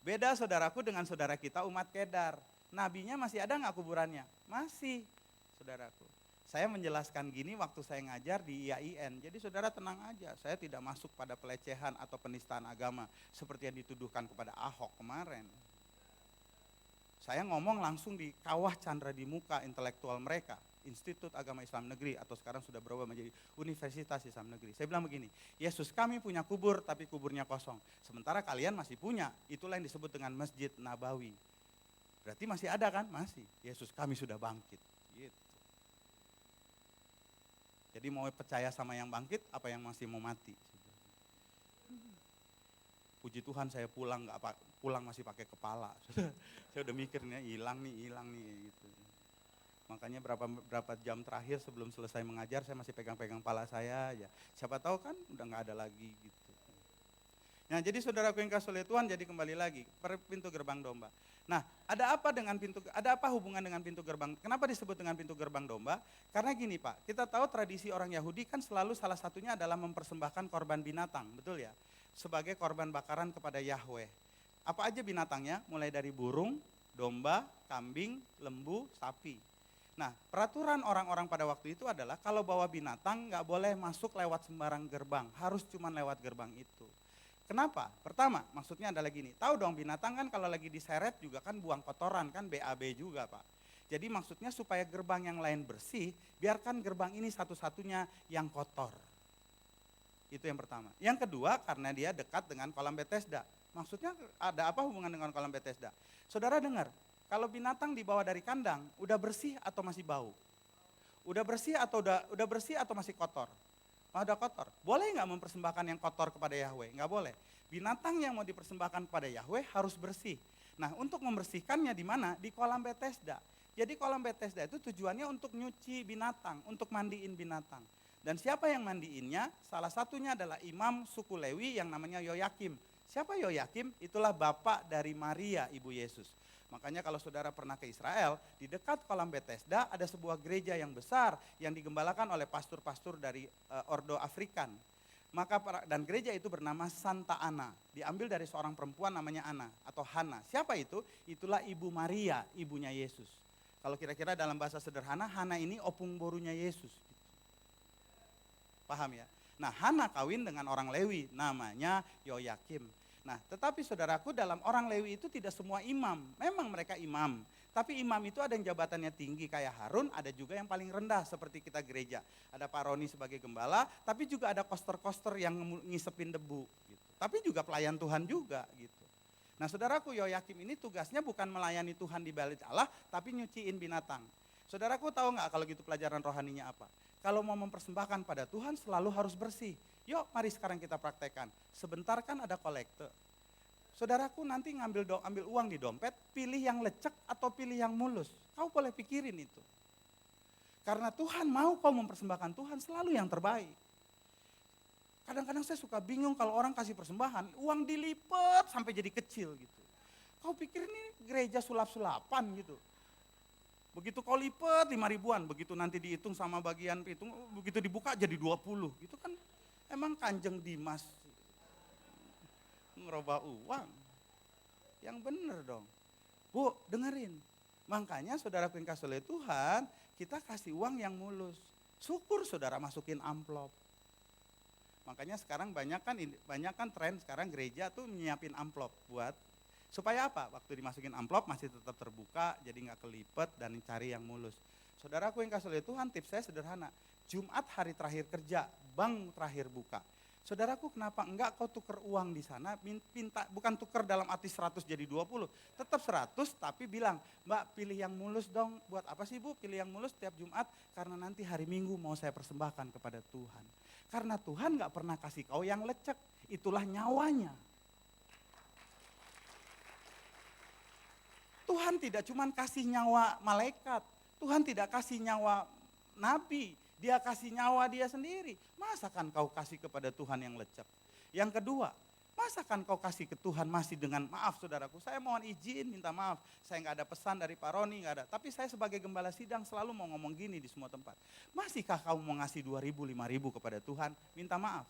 Speaker 2: Beda saudaraku dengan saudara kita umat Kedar. Nabinya masih ada nggak kuburannya? Masih, saudaraku. Saya menjelaskan gini waktu saya ngajar di IAIN, jadi saudara tenang aja, saya tidak masuk pada pelecehan atau penistaan agama seperti yang dituduhkan kepada Ahok kemarin. Saya ngomong langsung di kawah candra di muka intelektual mereka, Institut Agama Islam Negeri atau sekarang sudah berubah menjadi Universitas Islam Negeri. Saya bilang begini, Yesus kami punya kubur tapi kuburnya kosong, sementara kalian masih punya, itulah yang disebut dengan Masjid Nabawi. Berarti masih ada kan? Masih, Yesus kami sudah bangkit, gitu. Jadi mau percaya sama yang bangkit, apa yang masih mau mati? Puji Tuhan saya pulang masih pakai kepala. Saya udah mikirnya hilang nih gitu. Makanya berapa jam terakhir sebelum selesai mengajar saya masih pegang-pegang kepala saya aja. Siapa tahu kan udah nggak ada lagi gitu. Nah jadi saudaraku yang kasih oleh Tuhan, jadi kembali lagi pintu gerbang domba. Nah ada apa hubungan dengan pintu gerbang? Kenapa disebut dengan pintu gerbang domba? Karena gini Pak, kita tahu tradisi orang Yahudi kan selalu salah satunya adalah mempersembahkan korban binatang, betul ya? Sebagai korban bakaran kepada Yahweh. Apa aja binatangnya? Mulai dari burung, domba, kambing, lembu, sapi. Nah peraturan orang-orang pada waktu itu adalah kalau bawa binatang nggak boleh masuk lewat sembarang gerbang, harus cuma lewat gerbang itu. Kenapa? Pertama, maksudnya adalah gini, tahu dong binatang kan kalau lagi diseret juga kan buang kotoran kan BAB juga Pak. Jadi maksudnya supaya gerbang yang lain bersih, biarkan gerbang ini satu-satunya yang kotor. Itu yang pertama. Yang kedua karena dia dekat dengan kolam Bethesda. Maksudnya ada apa hubungan dengan kolam Bethesda? Saudara dengar, kalau binatang dibawa dari kandang, udah bersih atau masih bau? Udah bersih atau masih kotor? Ada kotor. Boleh nggak mempersembahkan yang kotor kepada Yahweh? Nggak boleh. Binatang yang mau dipersembahkan kepada Yahweh harus bersih. Nah untuk membersihkannya di mana? Di kolam Bethesda. Jadi kolam Bethesda itu tujuannya untuk nyuci binatang, untuk mandiin binatang. Dan siapa yang mandiinnya? Salah satunya adalah imam suku Lewi yang namanya Yoyakim. Siapa Yoyakim? Itulah bapak dari Maria, ibu Yesus. Makanya kalau saudara pernah ke Israel, di dekat kolam Bethesda ada sebuah gereja yang besar yang digembalakan oleh pastor-pastor dari Ordo Afrikan. Dan gereja itu bernama Santa Ana, diambil dari seorang perempuan namanya Ana atau Hana. Siapa itu? Itulah ibu Maria, ibunya Yesus. Kalau kira-kira dalam bahasa sederhana, Hana ini opung borunya Yesus. Paham ya? Nah Hana kawin dengan orang Lewi, namanya Yoyakim. Nah, tetapi saudaraku dalam orang Lewi itu tidak semua imam. Memang mereka imam. Tapi imam itu ada yang jabatannya tinggi kayak Harun, ada juga yang paling rendah seperti kita gereja. Ada Pak Roni sebagai gembala, tapi juga ada koster-koster yang ngisepin debu. Gitu. Tapi juga pelayan Tuhan juga gitu. Nah saudaraku Yoyakim ini tugasnya bukan melayani Tuhan di bait Allah, tapi nyuciin binatang. Saudaraku tahu nggak kalau gitu pelajaran rohaninya apa? Kalau mau mempersembahkan pada Tuhan selalu harus bersih. Yuk mari sekarang kita praktekkan. Sebentar kan ada kolekte. Saudaraku nanti ambil uang di dompet, pilih yang lecek atau pilih yang mulus. Kau boleh pikirin itu. Karena Tuhan mau kau mempersembahkan Tuhan selalu yang terbaik. Kadang-kadang saya suka bingung kalau orang kasih persembahan, uang dilipat sampai jadi kecil gitu. Kau pikir ini gereja sulap-sulapan gitu. Begitu kau lipat 5 ribuan, begitu nanti dihitung sama bagian hitung, begitu dibuka jadi 20. Gitu kan emang Kanjeng Dimas ngerubah uang. Yang bener dong. Bu, dengerin. Makanya saudara yang kasih oleh Tuhan, kita kasih uang yang mulus. Syukur saudara masukin amplop. Makanya sekarang banyak kan tren sekarang gereja tuh nyiapin amplop buat supaya apa? Waktu dimasukin amplop masih tetap terbuka, jadi nggak kelipet dan cari yang mulus. Saudaraku yang kasih oleh Tuhan, tips saya sederhana. Jumat hari terakhir kerja, bank terakhir buka. Saudaraku kenapa enggak kau tuker uang di sana, bukan tuker dalam arti 100 jadi 20, tetap 100 tapi bilang, Mbak pilih yang mulus dong, buat apa sih Bu pilih yang mulus tiap Jumat? Karena nanti hari Minggu mau saya persembahkan kepada Tuhan. Karena Tuhan gak pernah kasih kau yang lecek, itulah nyawanya. Tuhan tidak cuma kasih nyawa malaikat, Tuhan tidak kasih nyawa nabi, dia kasih nyawa dia sendiri. Masakan kau kasih kepada Tuhan yang lecek? Yang kedua, masakan kau kasih ke Tuhan masih dengan maaf saudaraku, saya mohon izin minta maaf, saya gak ada pesan dari Pak Roni, gak ada. Tapi saya sebagai gembala sidang selalu mau ngomong gini di semua tempat. Masihkah kau mau ngasih 2.000, 5.000 kepada Tuhan? Minta maaf.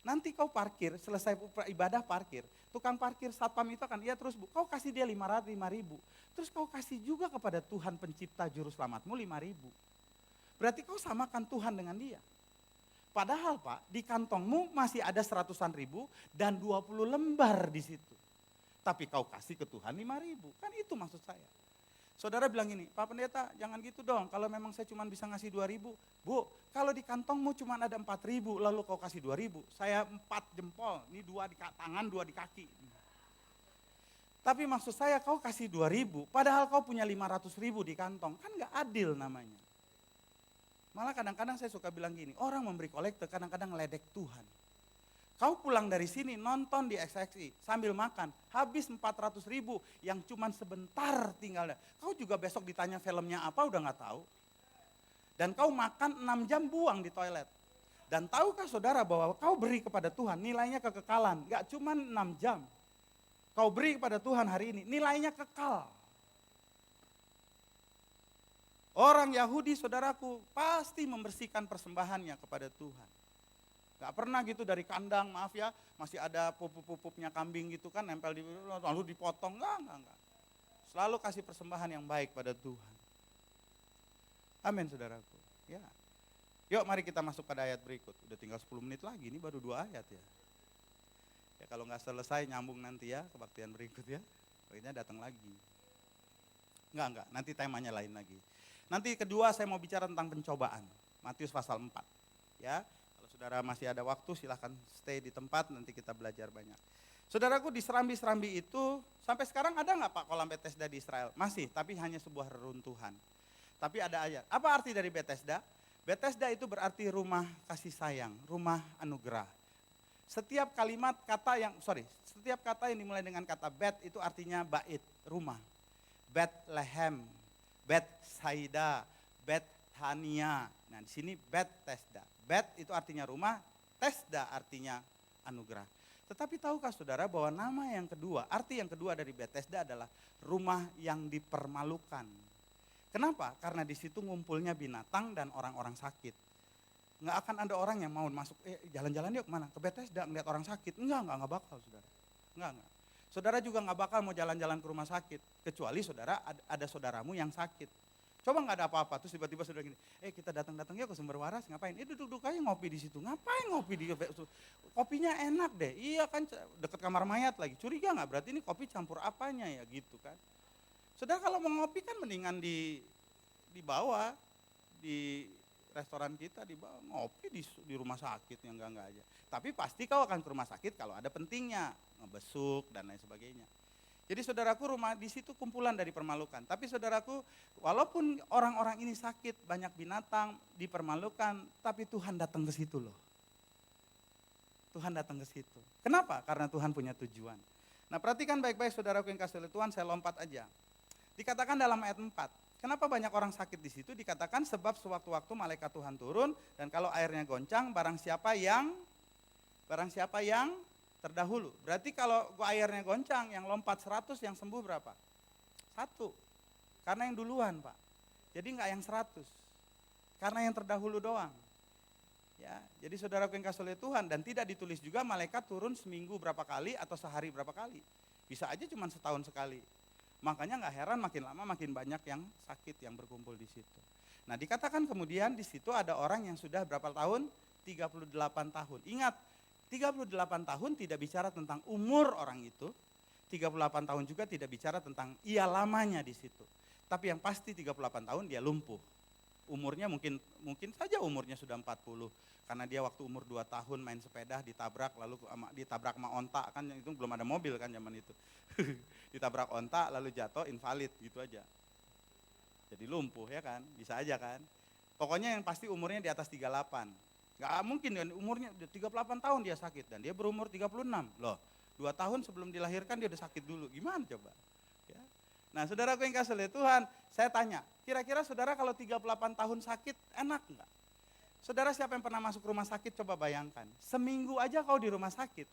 Speaker 2: Nanti kau parkir, selesai ibadah parkir, tukang parkir satpam itu akan, iya terus Bu, kau kasih dia 500, 5.000. Terus kau kasih juga kepada Tuhan pencipta juru selamatmu 5.000. Berarti kau samakan Tuhan dengan dia. Padahal Pak, di kantongmu masih ada 100-an ribu dan 20 lembar di situ. Tapi kau kasih ke Tuhan 5.000, kan itu maksud saya. Saudara bilang gini, Pak Pendeta jangan gitu dong, kalau memang saya cuma bisa ngasih 2.000. Bu, kalau di kantongmu cuma ada 4.000 lalu kau kasih 2.000, saya 4 jempol, ini 2 di tangan, 2 di kaki. Tapi maksud saya kau kasih 2.000, padahal kau punya 500.000 di kantong, kan gak adil namanya. Malah kadang-kadang saya suka bilang gini, orang memberi kolekte kadang-kadang ngeledek Tuhan. Kau pulang dari sini nonton di XXI sambil makan, habis 400.000 yang cuman sebentar tinggal. Kau juga besok ditanya filmnya apa udah gak tahu. Dan kau makan 6 jam buang di toilet. Dan tahukah saudara bahwa kau beri kepada Tuhan nilainya kekekalan, gak cuman 6 jam. Kau beri kepada Tuhan hari ini, nilainya kekal. Orang Yahudi saudaraku pasti membersihkan persembahannya kepada Tuhan. Gak pernah gitu dari kandang, maaf ya, masih ada pupuk-pupuknya kambing gitu kan, nempel di lalu dipotong, enggak. Selalu kasih persembahan yang baik pada Tuhan. Amin saudaraku. Ya. Yuk mari kita masuk pada ayat berikut. Udah tinggal 10 menit lagi, ini baru 2 ayat ya. Ya kalau nggak selesai nyambung nanti ya kebaktian berikut ya. Berikutnya datang lagi. Enggak, nanti temanya lain lagi. Nanti kedua saya mau bicara tentang pencobaan. Matius pasal 4. Ya, kalau saudara masih ada waktu silahkan stay di tempat, nanti kita belajar banyak. Saudaraku di serambi-serambi itu, sampai sekarang ada nggak Pak kolam Bethesda di Israel? Masih, tapi hanya sebuah reruntuhan. Tapi ada ayat. Apa arti dari Bethesda? Bethesda itu berarti rumah kasih sayang, rumah anugerah. Setiap kata yang dimulai dengan kata Bet itu artinya bait, rumah. Bethlehem, Bethsaida, Bethania. Nah di sini Bethesda. Bet itu artinya rumah, Tesda artinya anugerah. Tetapi tahukah saudara bahwa nama yang kedua, arti yang kedua dari Bethesda adalah rumah yang dipermalukan. Kenapa? Karena di situ ngumpulnya binatang dan orang-orang sakit. Nggak akan ada orang yang mau masuk, jalan-jalan yuk kemana? Ke Bethesda ngeliat orang sakit. Enggak bakal saudara. Enggak. Saudara juga nggak bakal mau jalan-jalan ke rumah sakit, kecuali saudara ada saudaramu yang sakit. Coba nggak ada apa-apa, terus tiba-tiba saudara gini, kita datang yuk ke Sumber Waras, ngapain? Duduk aja ngopi di situ. Ngapain ngopi di kopinya enak deh, iya kan deket kamar mayat lagi. Curiga nggak? Berarti ini kopi campur apanya ya gitu kan? Saudara kalau mau ngopi kan mendingan di bawah, di restoran kita di bawah, ngopi di rumah sakit yang enggak aja. Tapi pasti kau akan ke rumah sakit kalau ada pentingnya, ngebesuk dan lain sebagainya. Jadi saudaraku rumah di situ kumpulan dari permalukan. Tapi saudaraku walaupun orang-orang ini sakit, banyak binatang, dipermalukan, tapi Tuhan datang ke situ loh. Tuhan datang ke situ. Kenapa? Karena Tuhan punya tujuan. Nah perhatikan baik-baik saudaraku yang kasih oleh Tuhan, saya lompat aja. Dikatakan dalam ayat 4, kenapa banyak orang sakit di situ? Dikatakan sebab sewaktu-waktu malaikat Tuhan turun dan kalau airnya goncang, barang siapa yang terdahulu. Berarti kalau airnya goncang, yang lompat 100, yang sembuh berapa? 1. Karena yang duluan Pak. Jadi enggak yang 100. Karena yang terdahulu doang. Ya, jadi saudaraku yang kasih oleh Tuhan, dan tidak ditulis juga malaikat turun seminggu berapa kali atau sehari berapa kali. Bisa aja cuma setahun sekali. Makanya nggak heran makin lama makin banyak yang sakit yang berkumpul di situ. Nah dikatakan kemudian di situ ada orang yang sudah berapa tahun? 38 tahun. Ingat, 38 tahun tidak bicara tentang umur orang itu. 38 tahun juga tidak bicara tentang ia lamanya di situ. Tapi yang pasti 38 tahun dia lumpuh. Umurnya mungkin saja umurnya sudah 40. Karena dia waktu umur 2 tahun main sepeda ditabrak, lalu ditabrak sama onta, kan itu belum ada mobil kan zaman itu. Ditabrak onta lalu jatuh invalid gitu aja. Jadi lumpuh ya kan, bisa aja kan. Pokoknya yang pasti umurnya di atas 38. Gak mungkin kan umurnya 38 tahun dia sakit dan dia berumur 36. Loh, 2 tahun sebelum dilahirkan dia udah sakit dulu, gimana coba? Ya. Nah saudaraku yang kasih oleh Tuhan, saya tanya, kira-kira saudara kalau 38 tahun sakit enak enggak? Saudara siapa yang pernah masuk rumah sakit coba bayangkan, seminggu aja kau di rumah sakit.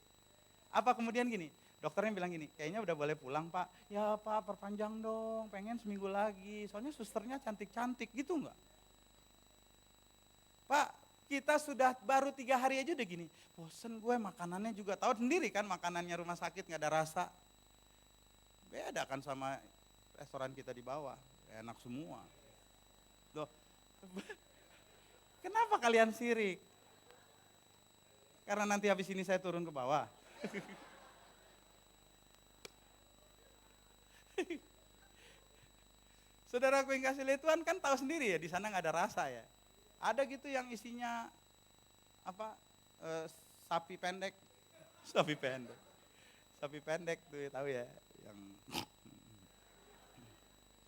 Speaker 2: Apa kemudian gini, dokternya bilang gini, kayaknya udah boleh pulang Pak. Ya Pak perpanjang dong, pengen seminggu lagi, soalnya susternya cantik-cantik gitu enggak? Pak kita sudah baru 3 hari aja udah gini, bosen gue makanannya juga, tahu sendiri kan makanannya rumah sakit gak ada rasa. Beda kan sama restoran kita di bawah, enak semua. Loh, kenapa kalian sirik? Karena nanti habis ini saya turun ke bawah. Saudaraku yang kasih lihat Tuhan kan tahu sendiri ya, di sana nggak ada rasa ya. Ada gitu yang isinya apa? Sapi pendek, sapi pendek tuh tahu ya, yang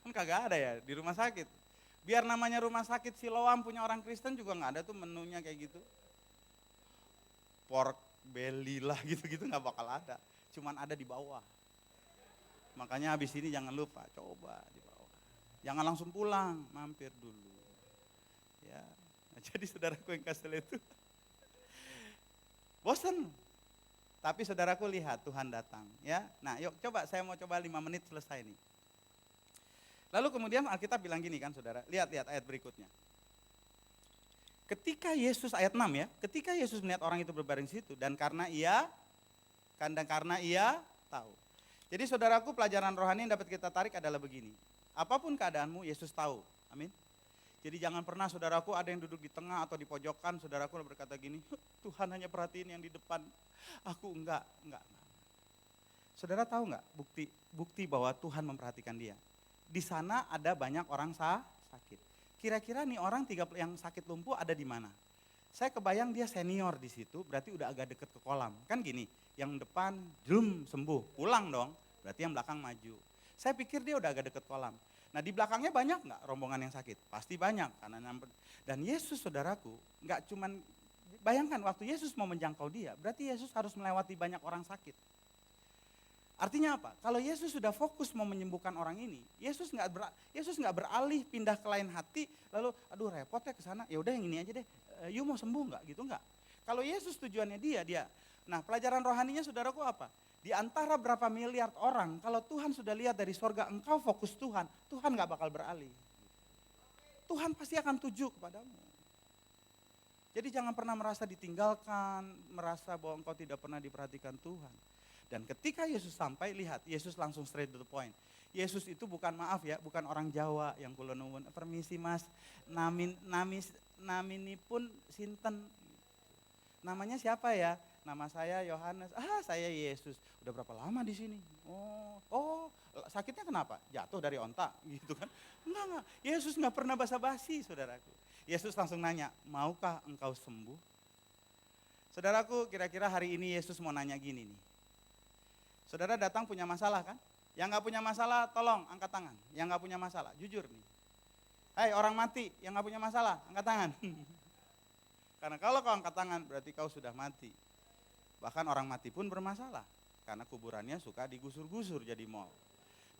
Speaker 2: kan kagak ada ya di rumah sakit. Biar namanya rumah sakit Siloam punya orang Kristen juga nggak ada tuh menunya kayak gitu. Pork belly lah gitu-gitu nggak bakal ada. Cuman ada di bawah. Makanya habis ini jangan lupa coba di bawah. Jangan langsung pulang, mampir dulu. Ya, nah, jadi saudaraku yang kasih lihat itu bosan. Tapi saudaraku lihat Tuhan datang. Ya, nah yuk coba saya mau coba 5 menit selesai nih. Lalu kemudian Alkitab bilang gini kan saudara, lihat ayat berikutnya. Ketika Yesus, ayat 6 ya, ketika Yesus melihat orang itu berbaring situ dan karena ia tahu. Jadi saudaraku pelajaran rohani yang dapat kita tarik adalah begini, apapun keadaanmu Yesus tahu, amin. Jadi jangan pernah saudaraku ada yang duduk di tengah atau di pojokan, saudaraku berkata gini, Tuhan hanya perhatiin yang di depan, aku enggak. Saudara tahu enggak bukti bahwa Tuhan memperhatikan dia? Di sana ada banyak orang sakit. Kira-kira nih orang yang sakit lumpuh ada di mana? Saya kebayang dia senior di situ, berarti udah agak deket ke kolam. Kan gini, yang depan sembuh, pulang dong, berarti yang belakang maju. Saya pikir dia udah agak deket kolam. Nah di belakangnya banyak nggak rombongan yang sakit? Pasti banyak. Dan Yesus saudaraku, nggak cuman, bayangkan waktu Yesus mau menjangkau dia, berarti Yesus harus melewati banyak orang sakit. Artinya apa? Kalau Yesus sudah fokus mau menyembuhkan orang ini, Yesus nggak beralih pindah ke lain hati, lalu aduh repot ya ke sana, ya udah yang ini aja deh, you mau sembuh nggak gitu nggak? Kalau Yesus tujuannya dia. Nah pelajaran rohaninya saudaraku apa? Di antara berapa miliar orang, kalau Tuhan sudah lihat dari sorga engkau fokus Tuhan nggak bakal beralih. Tuhan pasti akan tuju kepadamu. Jadi jangan pernah merasa ditinggalkan, merasa bahwa engkau tidak pernah diperhatikan Tuhan. Dan ketika Yesus sampai, lihat, Yesus langsung straight to the point. Yesus itu bukan bukan orang Jawa yang kula nuwun, permisi mas, namini pun sinten. Namanya siapa ya? Nama saya Yohanes. Saya Yesus. Udah berapa lama di sini? Oh, sakitnya kenapa? Jatuh dari onta, gitu kan? Enggak. Yesus nggak pernah basa-basi, saudaraku. Yesus langsung nanya, maukah engkau sembuh? Saudaraku, kira-kira hari ini Yesus mau nanya gini nih. Saudara datang punya masalah kan? Yang gak punya masalah tolong angkat tangan. Yang gak punya masalah, jujur nih. Hai orang mati yang gak punya masalah, angkat tangan. Karena kalau kau angkat tangan berarti kau sudah mati. Bahkan orang mati pun bermasalah. karena kuburannya suka digusur-gusur jadi mall.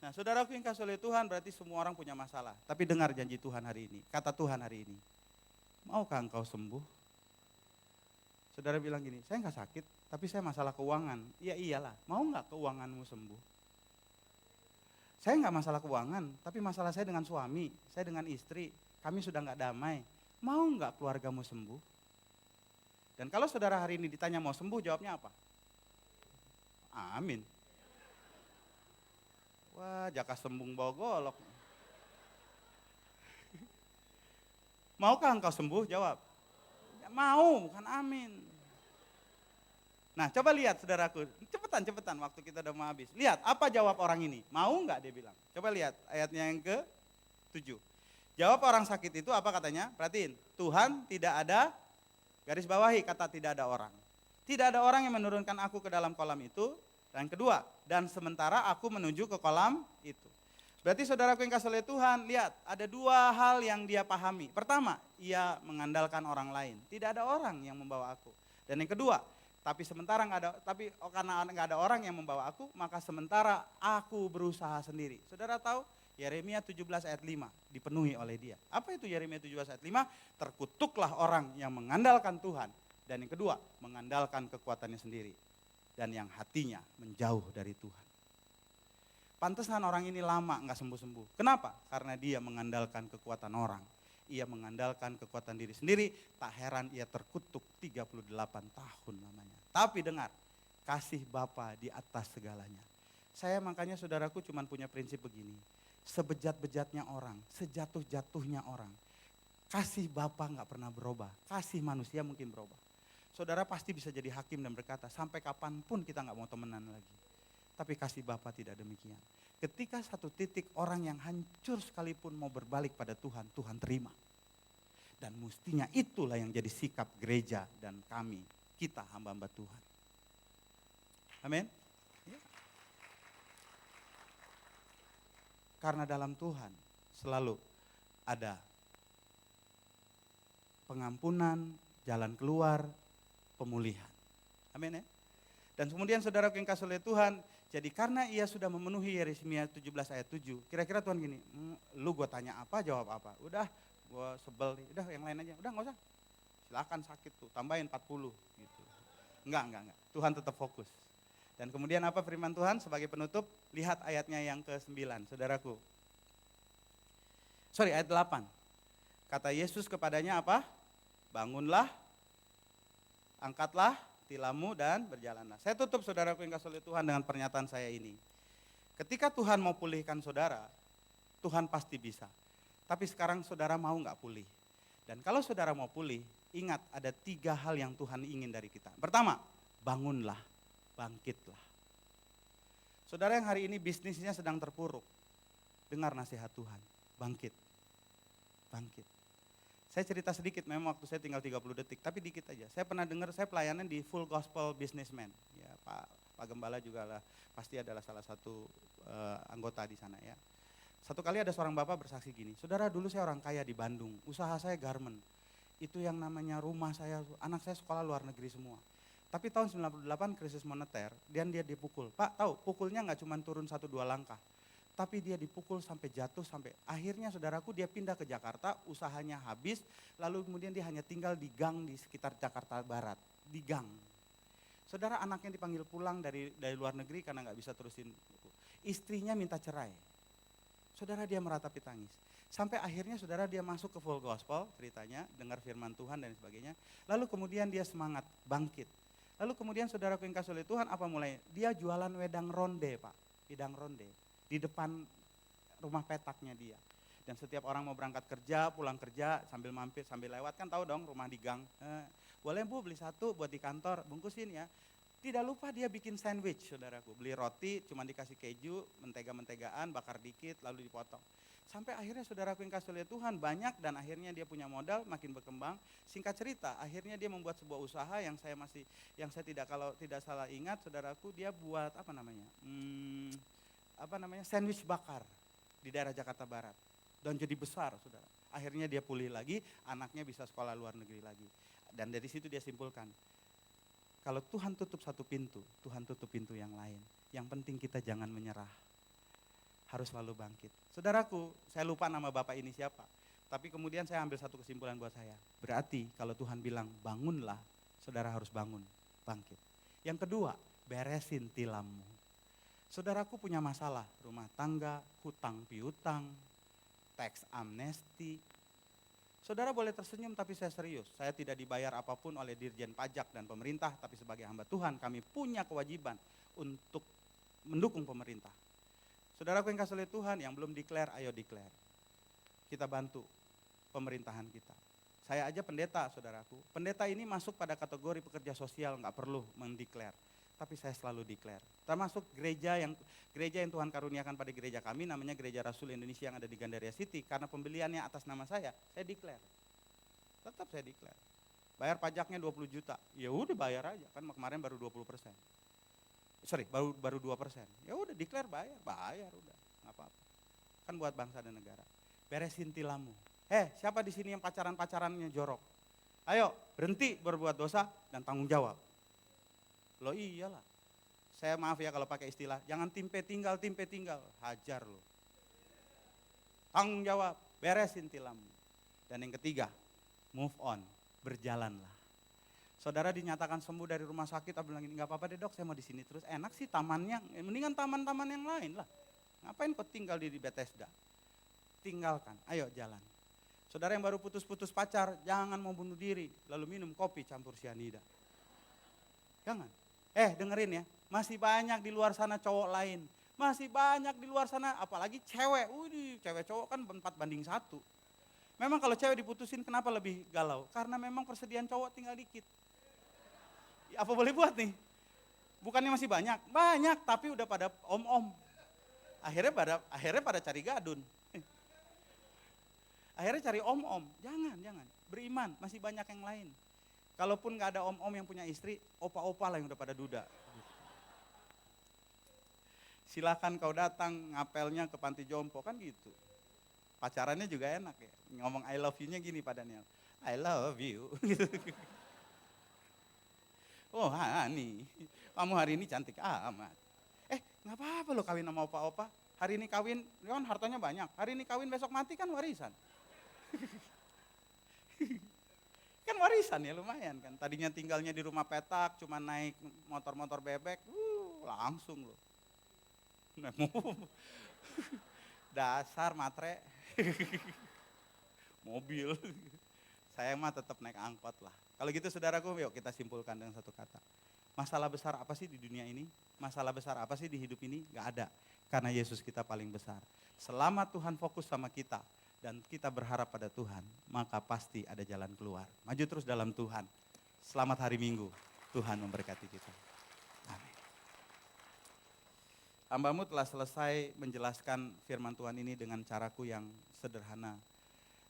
Speaker 2: Nah, saudaraku yang kasih oleh Tuhan, berarti semua orang punya masalah. Tapi dengar janji Tuhan hari ini, kata Tuhan hari ini. Maukah engkau sembuh? Saudara bilang gini, saya nggak sakit, tapi saya masalah keuangan. Ya iyalah, mau nggak keuanganmu sembuh? Saya nggak masalah keuangan, tapi masalah saya dengan suami, saya dengan istri, kami sudah nggak damai. Mau nggak keluargamu sembuh? Dan kalau saudara hari ini ditanya mau sembuh, jawabnya apa? Amin. Wah, jaka sembung bawa golok. Maukah engkau sembuh? Jawab. Ya, mau, bukan amin. Nah, coba lihat saudaraku. Cepetan waktu kita udah mau habis. Lihat, apa jawab orang ini? Mau enggak dia bilang? Coba lihat ayatnya yang ke-7. Jawab orang sakit itu apa katanya? Perhatiin, Tuhan tidak ada, garis bawahi kata tidak ada orang. Tidak ada orang yang menurunkan aku ke dalam kolam itu. Dan kedua, dan sementara aku menuju ke kolam itu. Berarti saudaraku yang kasih oleh Tuhan, lihat ada dua hal yang dia pahami. Pertama, ia mengandalkan orang lain. Tidak ada orang yang membawa aku. Dan yang kedua, karena nggak ada orang yang membawa aku, maka sementara aku berusaha sendiri. Saudara tahu, Yeremia 17 ayat 5 dipenuhi oleh dia. Apa itu Yeremia 17 ayat 5? Terkutuklah orang yang mengandalkan Tuhan. Dan yang kedua, mengandalkan kekuatannya sendiri. Dan yang hatinya menjauh dari Tuhan. Pantesan orang ini lama nggak sembuh-sembuh. Kenapa? Karena dia mengandalkan kekuatan orang. Ia mengandalkan kekuatan diri sendiri, tak heran ia terkutuk 38 tahun lamanya. Tapi dengar, kasih Bapa di atas segalanya. Saya makanya saudaraku cuma punya prinsip begini. Sebejat-bejatnya orang, sejatuh-jatuhnya orang. Kasih Bapa nggak pernah berubah, kasih manusia mungkin berubah. Saudara pasti bisa jadi hakim dan berkata, sampai kapanpun kita nggak mau temenan lagi. Tapi kasih Bapa tidak demikian. Ketika satu titik orang yang hancur sekalipun mau berbalik pada Tuhan, Tuhan terima. Dan mestinya itulah yang jadi sikap gereja dan kami, kita hamba-hamba Tuhan. Amin. Karena dalam Tuhan selalu ada pengampunan, jalan keluar, pemulihan. Amin ya. Dan kemudian saudara yang kasih oleh Tuhan, jadi karena ia sudah memenuhi Yeremia 17 ayat 7, kira-kira Tuhan gini, lu gue tanya apa, jawab apa. Udah, gue sebel, udah yang lain aja, udah gak usah. Silakan sakit tuh, tambahin 40 gitu. Enggak. Tuhan tetap fokus. Dan kemudian apa firman Tuhan sebagai penutup, lihat ayatnya yang ke-9, saudaraku. Ayat 8. Kata Yesus kepadanya apa? Bangunlah, angkatlah tilammu dan berjalanlah. Saya tutup saudaraku yang kasih oleh Tuhan dengan pernyataan saya ini. Ketika Tuhan mau pulihkan saudara, Tuhan pasti bisa. Tapi sekarang saudara mau gak pulih? Dan kalau saudara mau pulih, ingat ada 3 hal yang Tuhan ingin dari kita. Pertama, bangunlah, bangkitlah. Saudara yang hari ini bisnisnya sedang terpuruk, dengar nasihat Tuhan, bangkit. Saya cerita sedikit, memang waktu saya tinggal 30 detik, tapi dikit aja. Saya pernah dengar, saya pelayanan di Full Gospel Businessman. Ya, Pak Gembala juga lah, pasti adalah salah satu anggota di sana ya. Satu kali ada seorang bapak bersaksi gini, saudara dulu saya orang kaya di Bandung, usaha saya garment. Itu yang namanya rumah saya, anak saya sekolah luar negeri semua. Tapi tahun 98 krisis moneter, dan dia dipukul. Pak tahu, pukulnya nggak cuma turun 1-2 langkah. Tapi dia dipukul sampai jatuh, sampai akhirnya saudaraku dia pindah ke Jakarta, usahanya habis, lalu kemudian dia hanya tinggal di gang di sekitar Jakarta Barat, di gang. Saudara anaknya dipanggil pulang dari luar negeri karena nggak bisa terusin. Istrinya minta cerai. Saudara dia meratapi tangis. Sampai akhirnya saudara dia masuk ke Full Gospel ceritanya, dengar firman Tuhan dan sebagainya. Lalu kemudian dia semangat, bangkit. Lalu kemudian saudaraku yang kasih oleh Tuhan apa mulai? Dia jualan wedang ronde Pak, wedang ronde. Di depan rumah petaknya dia. Dan setiap orang mau berangkat kerja, pulang kerja, sambil mampir, sambil lewat, kan tahu dong rumah di gang. Boleh Bu beli 1 buat di kantor, bungkusin ya. Tidak lupa dia bikin sandwich saudaraku. Beli roti, cuma dikasih keju, mentega-mentegaan, bakar dikit, lalu dipotong. Sampai akhirnya saudaraku yang kasih oleh Tuhan banyak dan akhirnya dia punya modal, makin berkembang. Singkat cerita, akhirnya dia membuat sebuah usaha yang saya kalau tidak salah ingat saudaraku, dia buat sandwich bakar di daerah Jakarta Barat dan jadi besar saudara. Akhirnya dia pulih lagi, anaknya bisa sekolah luar negeri lagi. Dan dari situ dia simpulkan, Kalau Tuhan tutup satu pintu, Tuhan tutup pintu yang lain. Yang penting kita jangan menyerah. Harus selalu bangkit. Saudaraku, saya lupa nama Bapak ini siapa. Tapi kemudian saya ambil satu kesimpulan buat saya. Berarti kalau Tuhan bilang bangunlah, saudara harus bangun, bangkit. Yang kedua, beresin tilammu. Saudaraku punya masalah, rumah tangga, hutang piutang, tax amnesty. Saudara boleh tersenyum tapi saya serius. Saya tidak dibayar apapun oleh Dirjen Pajak dan pemerintah, tapi sebagai hamba Tuhan kami punya kewajiban untuk mendukung pemerintah. Saudaraku yang kasih oleh Tuhan, yang belum declare, ayo declare. Kita bantu pemerintahan kita. Saya aja pendeta, saudaraku. Pendeta ini masuk pada kategori pekerja sosial, nggak perlu mendeklar. Tapi saya selalu declare. Termasuk gereja yang Tuhan karuniakan pada gereja kami, namanya Gereja Rasul Indonesia yang ada di Gandaria City. Karena pembeliannya atas nama saya declare. Tetap saya declare. Bayar pajaknya 20 juta. Ya udah bayar aja, kan kemarin baru 20%. Baru 2%. Ya udah declare bayar udah, nggak apa-apa. Kan buat bangsa dan negara. Beresin tilammu. Siapa di sini yang pacarannya jorok? Ayo berhenti berbuat dosa dan tanggung jawab. Loh iyalah. Saya maaf ya kalau pakai istilah, jangan timpe tinggal, hajar lo. Tanggung jawab, beresin tilammu. Dan yang ketiga, move on, berjalanlah. Saudara dinyatakan sembuh dari rumah sakit, aku bilang nggak apa-apa deh dok, saya mau di sini terus. Enak sih tamannya, mendingan taman-taman yang lain lah. Ngapain kau tinggal di Bethesda? Tinggalkan, ayo jalan. Saudara yang baru putus-putus pacar, jangan mau bunuh diri, lalu minum kopi campur sianida. Jangan. Dengerin ya, masih banyak di luar sana cowok lain. Masih banyak di luar sana, apalagi cewek. Cewek cowok kan 4:1. Memang kalau cewek diputusin kenapa lebih galau? Karena memang persediaan cowok tinggal dikit. Apa boleh buat nih? Bukannya masih banyak? Banyak, tapi udah pada om-om. Akhirnya pada cari gadun. Akhirnya cari om-om. Jangan. Beriman, masih banyak yang lain. Kalaupun gak ada om-om yang punya istri, opa-opa lah yang udah pada duda. Silakan kau datang ngapelnya ke panti jompo, kan gitu. Pacarannya juga enak ya. Ngomong I love you-nya gini Pak Daniel. I love you. Oh honey, kamu hari ini cantik amat. Gak apa-apa lo kawin sama opa-opa. Hari ini kawin, kan hartanya banyak. Hari ini kawin, besok mati kan warisan. Kan warisan ya lumayan kan. Tadinya tinggalnya di rumah petak, cuma naik motor-motor bebek, langsung lo. Dasar matre. Mobil. Saya mah tetap naik angkot lah. Kalau gitu saudaraku, yuk kita simpulkan dengan satu kata. Masalah besar apa sih di dunia ini? Masalah besar apa sih di hidup ini? Gak ada. Karena Yesus kita paling besar. Selama Tuhan fokus sama kita dan kita berharap pada Tuhan, maka pasti ada jalan keluar. Maju terus dalam Tuhan. Selamat hari Minggu. Tuhan memberkati kita. Amin. Hambamu telah selesai menjelaskan firman Tuhan ini dengan caraku yang sederhana.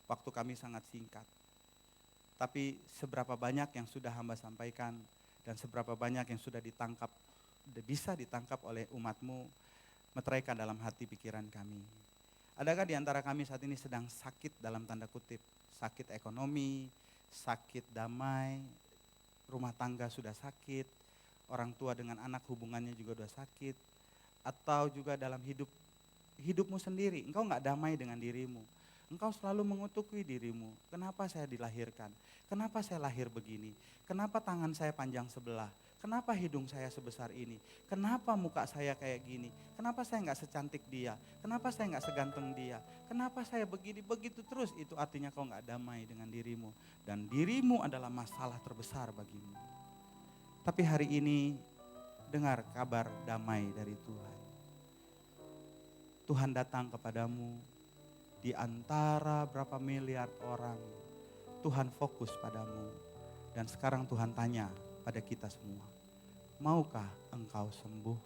Speaker 2: Waktu kami sangat singkat. Tapi seberapa banyak yang sudah hamba sampaikan dan seberapa banyak yang sudah ditangkap, bisa ditangkap oleh umatmu, meteraikan dalam hati pikiran kami. Adakah di antara kami saat ini sedang sakit dalam tanda kutip, sakit ekonomi, sakit damai, rumah tangga sudah sakit, orang tua dengan anak hubungannya juga sudah sakit, atau juga dalam hidupmu sendiri, engkau gak damai dengan dirimu. Engkau selalu mengutuki dirimu, kenapa saya dilahirkan, kenapa saya lahir begini, kenapa tangan saya panjang sebelah, kenapa hidung saya sebesar ini, kenapa muka saya kayak gini, kenapa saya gak secantik dia, kenapa saya gak seganteng dia, kenapa saya begini, begitu terus, itu artinya kau gak damai dengan dirimu. Dan dirimu adalah masalah terbesar bagimu. Tapi hari ini dengar kabar damai dari Tuhan. Tuhan datang kepadamu. Di antara berapa miliar orang, Tuhan fokus padamu. Dan sekarang Tuhan tanya pada kita semua, maukah engkau sembuh?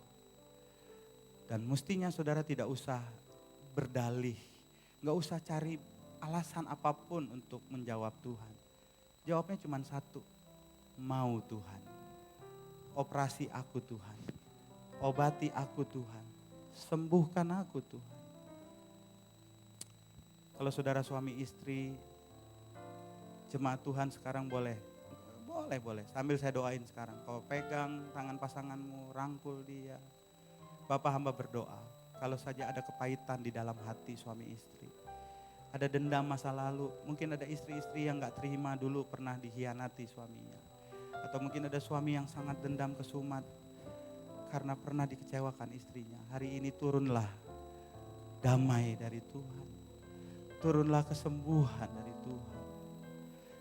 Speaker 2: Dan mestinya saudara tidak usah berdalih, gak usah cari alasan apapun untuk menjawab Tuhan. Jawabnya cuma satu, mau Tuhan. Operasi aku Tuhan, obati aku Tuhan, sembuhkan aku Tuhan. Kalau saudara suami istri, jemaat Tuhan sekarang boleh Boleh. Sambil saya doain sekarang. Kau pegang tangan pasanganmu, rangkul dia. Bapak hamba berdoa. Kalau saja ada kepahitan di dalam hati suami istri. Ada dendam masa lalu. Mungkin ada istri-istri yang gak terima dulu pernah dikhianati suaminya. Atau mungkin ada suami yang sangat dendam kesumat karena pernah dikecewakan istrinya. Hari ini turunlah damai dari Tuhan. Turunlah kesembuhan dari Tuhan.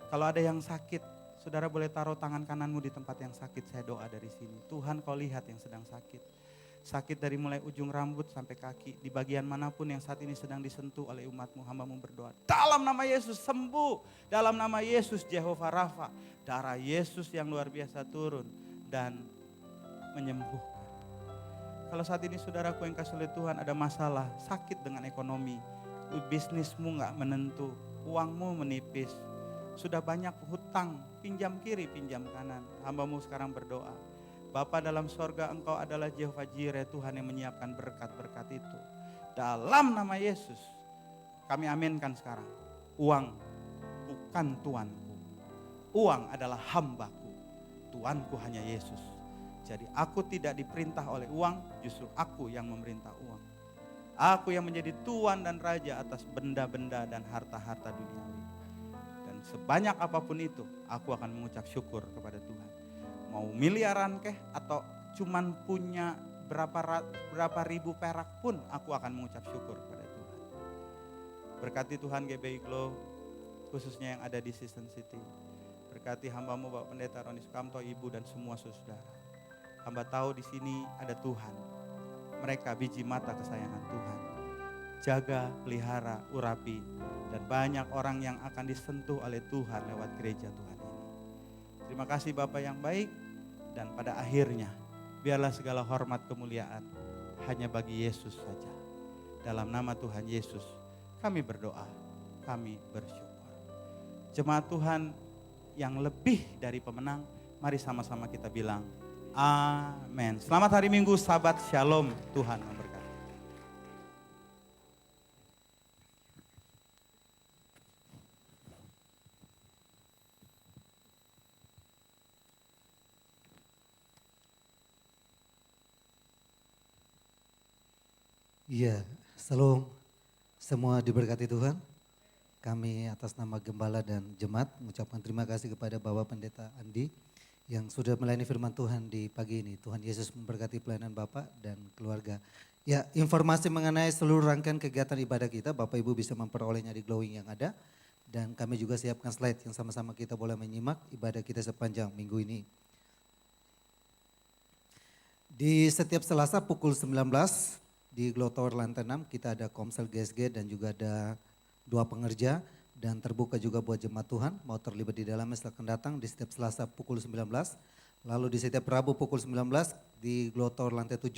Speaker 2: Kalau ada yang sakit, saudara boleh taruh tangan kananmu di tempat yang sakit. Saya doa dari sini. Tuhan, kau lihat yang sedang sakit. Sakit dari mulai ujung rambut sampai kaki. Di bagian manapun yang saat ini sedang disentuh oleh umatmu, hambamu berdoa. Dalam nama Yesus sembuh. Dalam nama Yesus Jehovah Rafa. Darah Yesus yang luar biasa turun dan menyembuhkan. Kalau saat ini saudaraku yang kasih oleh Tuhan ada masalah, sakit dengan ekonomi. Bisnismu gak menentu, uangmu menipis. Sudah banyak hutang, pinjam kiri, pinjam kanan. Hambamu sekarang berdoa. Bapa dalam sorga, Engkau adalah Jehovah Jireh, Tuhan yang menyiapkan berkat-berkat itu. Dalam nama Yesus, kami aminkan sekarang. Uang bukan tuanku. Uang adalah hambaku. Tuanku hanya Yesus. Jadi aku tidak diperintah oleh uang, justru aku yang memerintah uang. Aku yang menjadi tuan dan raja atas benda-benda dan harta-harta duniawi. Dan sebanyak apapun itu, aku akan mengucap syukur kepada Tuhan. Mau miliaran keh atau cuman punya berapa ribu perak pun aku akan mengucap syukur kepada Tuhan. Berkati Tuhan GBI Glow, khususnya yang ada di Season City. Berkati hambamu Bapak Pendeta Roni Sukamto, Ibu dan semua saudara. Hamba tahu di sini ada Tuhan. Mereka biji mata kesayangan Tuhan. Jaga, pelihara, urapi. Dan banyak orang yang akan disentuh oleh Tuhan lewat gereja Tuhan ini. Terima kasih Bapak yang baik. Dan pada akhirnya, biarlah segala hormat kemuliaan hanya bagi Yesus saja. Dalam nama Tuhan Yesus, kami berdoa, kami bersyukur. Jemaat Tuhan yang lebih dari pemenang, mari sama-sama kita bilang, amin. Selamat hari Minggu, sahabat, shalom, Tuhan memberkati.
Speaker 3: Iya, shalom. Semua diberkati Tuhan. Kami atas nama Gembala dan Jemaat mengucapkan terima kasih kepada Bapak Pendeta Andi yang sudah melayani firman Tuhan di pagi ini. Tuhan Yesus memberkati pelayanan Bapak dan keluarga. Ya, informasi mengenai seluruh rangkaian kegiatan ibadah kita, Bapak Ibu bisa memperolehnya di glowing yang ada. Dan kami juga siapkan slide yang sama-sama kita boleh menyimak ibadah kita sepanjang minggu ini. Di setiap Selasa pukul 19 di Glow Tower lantai 6 kita ada Komsel GSG dan juga ada 2 pengerja dan terbuka juga buat jemaat Tuhan mau terlibat di dalamnya silakan datang di setiap Selasa pukul 19. Lalu di setiap Rabu pukul 19 di Glow Tower lantai 7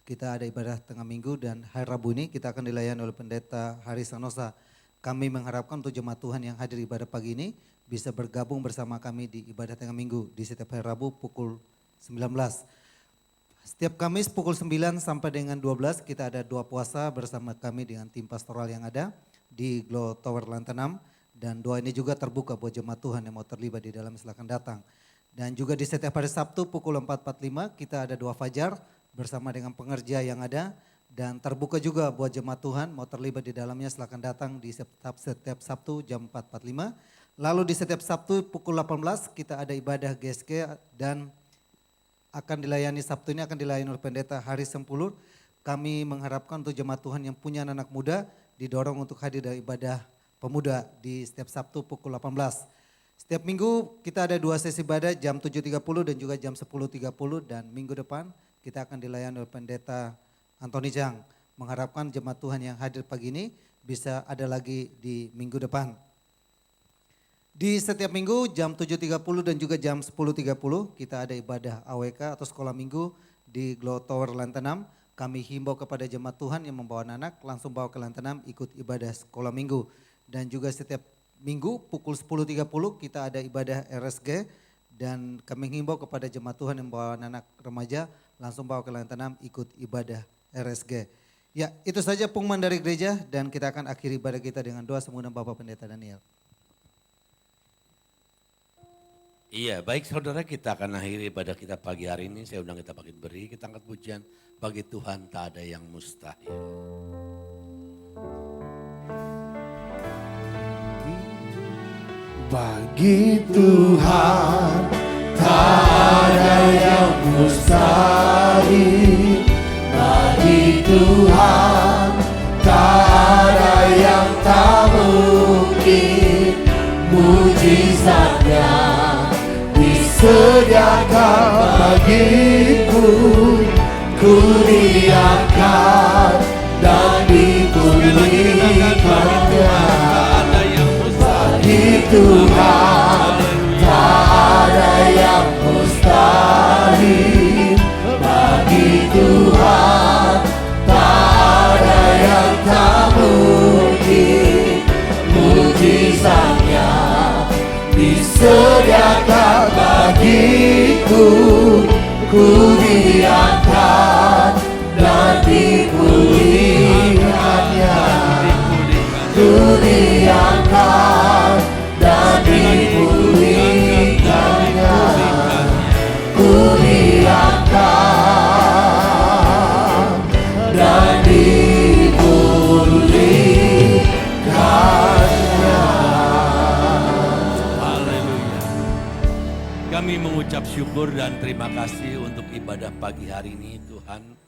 Speaker 3: kita ada ibadah tengah minggu dan hari Rabu ini kita akan dilayani oleh Pendeta Haris Sanosa. Kami mengharapkan untuk jemaat Tuhan yang hadir ibadah pagi ini bisa bergabung bersama kami di ibadah tengah minggu di setiap hari Rabu pukul 19. Setiap Kamis pukul 9 sampai dengan 12 kita ada 2 puasa bersama kami dengan tim pastoral yang ada di Glow Tower lantai 6. Dan doa ini juga terbuka buat jemaat Tuhan yang mau terlibat di dalam silakan datang. Dan juga di setiap hari Sabtu pukul 4.45 kita ada 2 fajar bersama dengan pengerja yang ada. Dan terbuka juga buat jemaat Tuhan mau terlibat di dalamnya silakan datang di setiap Sabtu jam 4.45. Lalu di setiap Sabtu pukul 18 kita ada ibadah GSG dan akan dilayani Sabtu ini akan dilayani oleh Pendeta Haris Sempulur. Kami mengharapkan untuk jemaat Tuhan yang punya anak muda didorong untuk hadir dari ibadah pemuda di setiap Sabtu pukul 18. Setiap minggu kita ada 2 sesi ibadah jam 7.30 dan juga jam 10.30 dan minggu depan kita akan dilayani oleh Pendeta Antoni Jang. Mengharapkan jemaat Tuhan yang hadir pagi ini bisa ada lagi di minggu depan. Di setiap minggu jam 7.30 dan juga jam 10.30 kita ada ibadah AWK atau sekolah minggu di Glow Tower lantai 6. Kami himbau kepada jemaat Tuhan yang membawa anak langsung bawa ke lantai 6 ikut ibadah sekolah minggu. Dan juga setiap minggu pukul 10.30 kita ada ibadah RSG dan kami himbau kepada jemaat Tuhan yang membawa anak remaja langsung bawa ke lantai 6 ikut ibadah RSG. Ya, itu saja pengumuman dari gereja dan kita akan akhiri ibadah kita dengan doa semua Bapak Pendeta Daniel.
Speaker 4: Iya, baik saudara, kita akan akhiri pada kita pagi hari ini. Saya undang kita bangkit beri, kita angkat pujian. Bagi Tuhan tak ada yang mustahil.
Speaker 1: Bagi Tuhan tak ada yang mustahil. Bagi Tuhan tak ada yang tak mungkin. Mujizatnya disediakan bagiku. Ku diangkat dan dipulihkannya. Bagi Tuhan tak ada yang mustahil. Bagi Tuhan tak ada yang tak mungkin. Mujizatnya disediakan bagiku. Ku diangkat dan dipulihkannya. Ku diangkat dan dipulihkannya. Ku diangkat dan dipulihkannya.
Speaker 4: Haleluya. Kami mengucap syukur dan terima kasih untuk ibadah pagi hari ini Tuhan.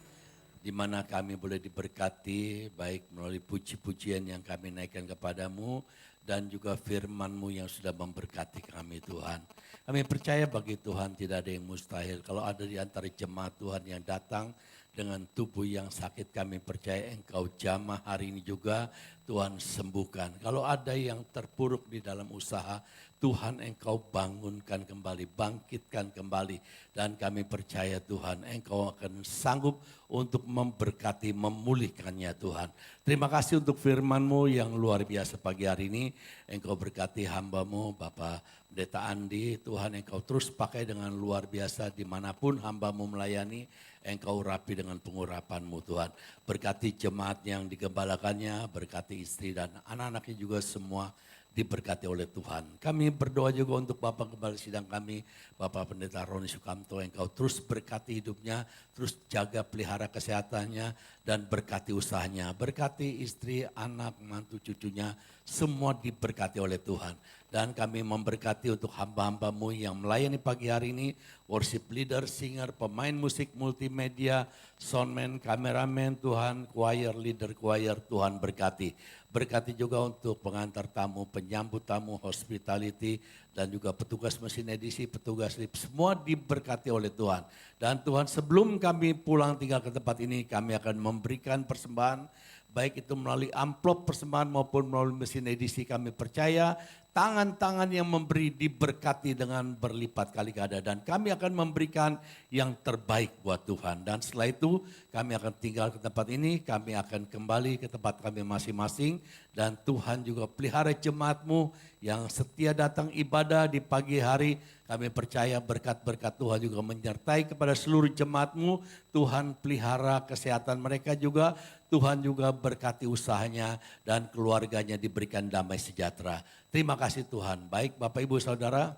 Speaker 4: Di mana kami boleh diberkati baik melalui puji-pujian yang kami naikkan kepadamu dan juga firman-Mu yang sudah memberkati kami Tuhan. Kami percaya bagi Tuhan tidak ada yang mustahil. Kalau ada di antara jemaat Tuhan yang datang dengan tubuh yang sakit, kami percaya Engkau jamah hari ini juga Tuhan sembuhkan. Kalau ada yang terpuruk di dalam usaha, Tuhan Engkau bangunkan kembali, bangkitkan kembali. Dan kami percaya Tuhan Engkau akan sanggup untuk memberkati, memulihkannya Tuhan. Terima kasih untuk firman-Mu yang luar biasa pagi hari ini. Engkau berkati hamba-Mu Bapak Pendeta Andi. Tuhan Engkau terus pakai dengan luar biasa dimanapun hamba-Mu melayani. Engkau rapi dengan pengurapan-Mu Tuhan. Berkati jemaat yang digembalakannya, berkati istri dan anak-anaknya juga semua diberkati oleh Tuhan. Kami berdoa juga untuk Bapak Gembala Sidang kami, Bapak Pendeta Roni Sukamto, Engkau terus berkati hidupnya, terus jaga pelihara kesehatannya, dan berkati usahanya. Berkati istri, anak, mantu, cucunya, semua diberkati oleh Tuhan. Dan kami memberkati untuk hamba-hamba-Mu yang melayani pagi hari ini, worship leader, singer, pemain musik multimedia, soundman, kameramen, Tuhan, choir, leader choir, Tuhan berkati. Berkati juga untuk pengantar tamu, penyambut tamu, hospitality, dan juga petugas mesin edisi, petugas lift. Semua diberkati oleh Tuhan. Dan Tuhan, sebelum kami pulang tinggal ke tempat ini, kami akan memberikan persembahan, baik itu melalui amplop persembahan maupun melalui mesin edisi. Kami percaya tangan-tangan yang memberi diberkati dengan berlipat kali ganda. Dan kami akan memberikan yang terbaik buat Tuhan. Dan setelah itu kami akan tinggal ke tempat ini, kami akan kembali ke tempat kami masing-masing. Dan Tuhan juga pelihara jemaat-Mu yang setia datang ibadah di pagi hari. Kami percaya berkat-berkat Tuhan juga menyertai kepada seluruh jemaat-Mu. Tuhan pelihara kesehatan mereka juga. Tuhan juga berkati usahanya dan keluarganya diberikan damai sejahtera. Terima kasih Tuhan. Baik Bapak Ibu Saudara,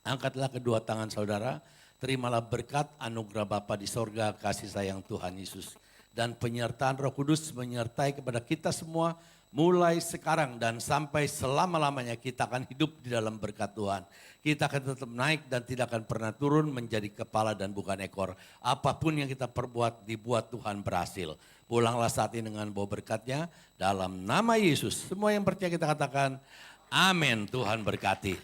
Speaker 4: angkatlah kedua tangan saudara. Terimalah berkat anugerah Bapa di sorga, kasih sayang Tuhan Yesus. Dan penyertaan Roh Kudus menyertai kepada kita semua mulai sekarang dan sampai selama-lamanya kita akan hidup di dalam berkat Tuhan. Kita akan tetap naik dan tidak akan pernah turun menjadi kepala dan bukan ekor. Apapun yang kita perbuat dibuat Tuhan berhasil. Pulanglah saat ini dengan bawa berkatnya dalam nama Yesus. Semua yang percaya kita katakan amin. Tuhan berkati.